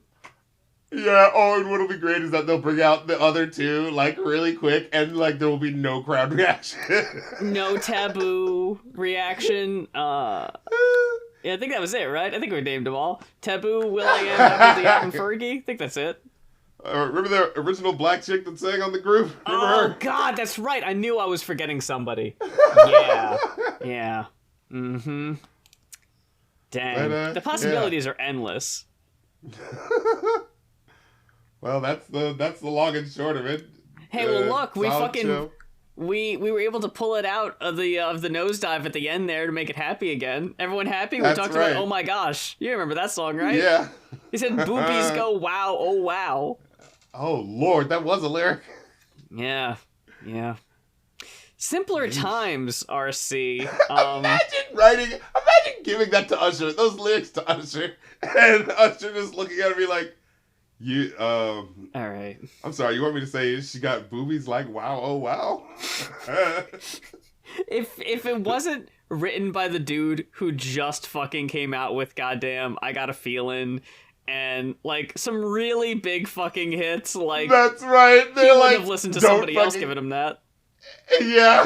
Yeah, and what'll be great is that they'll bring out the other two, like, really quick, and, like, there will be no crowd reaction. No taboo reaction. Yeah, I think that was it, right? I think we named them all. Taboo, Will.i.am, Apple D, and Fergie. I think that's it. Remember the original black chick that sang on the group? Remember Oh, her? God, that's right. I knew I was forgetting somebody. Yeah. Mm-hmm. Dang. But, the possibilities are endless. Well, that's the long and short of it. Hey, well, look, we solid fucking... show. We were able to pull it out of the nosedive at the end there to make it happy again. Everyone happy? We That's talked right. about Oh My Gosh. You remember that song, right? Yeah. He said boobies go wow, oh wow. Oh, Lord, that was a lyric. Yeah. Simpler times, RC. Imagine giving that to Usher, those lyrics to Usher, and Usher just looking at me like, All right. I'm sorry, you want me to say she got boobies like wow, oh wow? If it wasn't written by the dude who just fucking came out with goddamn I Got a Feeling and like some really big fucking hits, like That's right. he They're would like, have listened to don't somebody else fucking- giving him that. Yeah.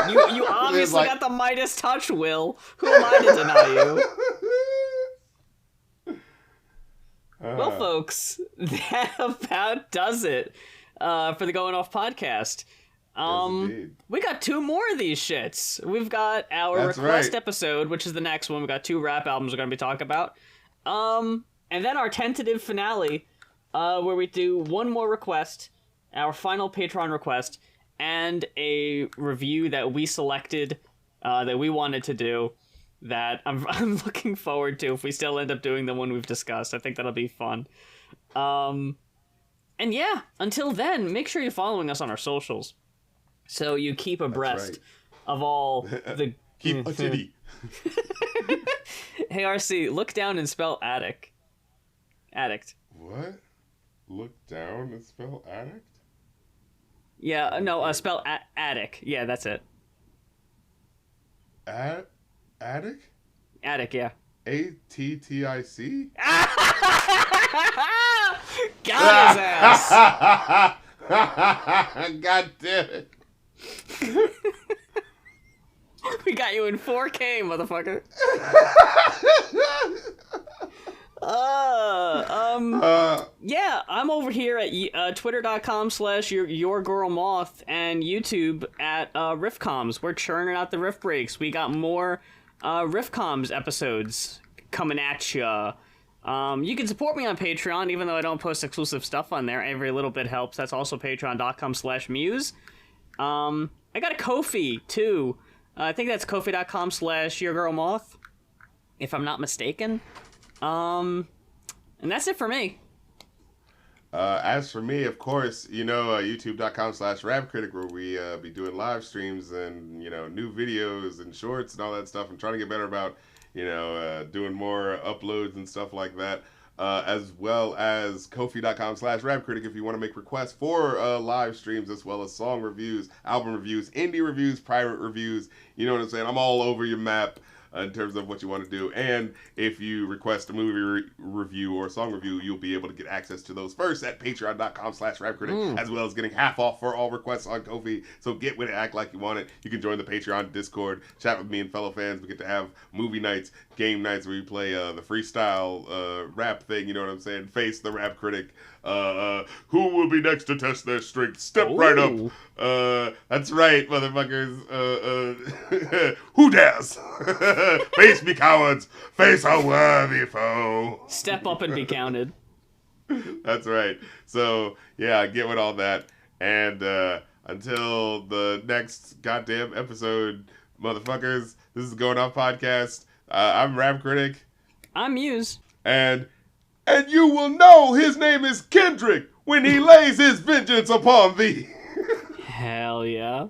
You obviously like- got the Midas touch, Will. Who am I to deny you? Well, folks, that about does it for the Going Off podcast. indeed. We got 2 more of these shits. We've got our That's request right. episode, which is the next one. We got 2 rap albums we're going to be talking about. And then our tentative finale, where we do one more request, our final Patreon request, and a review that we selected, that we wanted to do, that I'm looking forward to if we still end up doing the one we've discussed. I think that'll be fun. And yeah, until then, make sure you're following us on our socials, so you keep abreast right. of all the... Keep a titty. Hey, RC, look down and spell addict. Addict. What? Look down and spell addict? Yeah, no, spell addict. Yeah, that's it. Addict? Addict, yeah. ATTIC? Got his ass! God damn it. We got you in 4K, motherfucker. Yeah, I'm over here at twitter.com/yourgirlmoth and YouTube at riffcoms. We're churning out the riff breaks. We got more riffcoms episodes coming at ya. You can support me on Patreon, even though I don't post exclusive stuff on there. Every little bit helps. That's also patreon.com/muse. I got a Ko-fi, too. I think that's kofi.com/yourgirlmoth, if I'm not mistaken. And that's it for me. As for me, of course, youtube.com/rapcritic, where we be doing live streams and, new videos and shorts and all that stuff. I'm trying to get better about, doing more uploads and stuff like that. As well as kofi.com/rapcritic if you want to make requests for live streams, as well as song reviews, album reviews, indie reviews, private reviews. You know what I'm saying? I'm all over your map in terms of what you want to do. And if you request a movie review or a song review, you'll be able to get access to those first at patreon.com/rapcritic, as well as getting half off for all requests on Ko-fi. So get with it, act like you want it. You can join the Patreon Discord, chat with me and fellow fans. We get to have movie nights, game nights where we play the freestyle rap thing, you know what I'm saying? Face the Rap Critic. Who will be next to test their strength? Step right up. That's right, motherfuckers. Who dares? Face me, cowards. Face a worthy foe. Step up and be counted. That's right. So, yeah, get with all that. And until the next goddamn episode, motherfuckers, this is Going Off Podcast. I'm Rap Critic. I'm Muse. And you will know his name is Kendrick when he lays his vengeance upon thee. Hell yeah.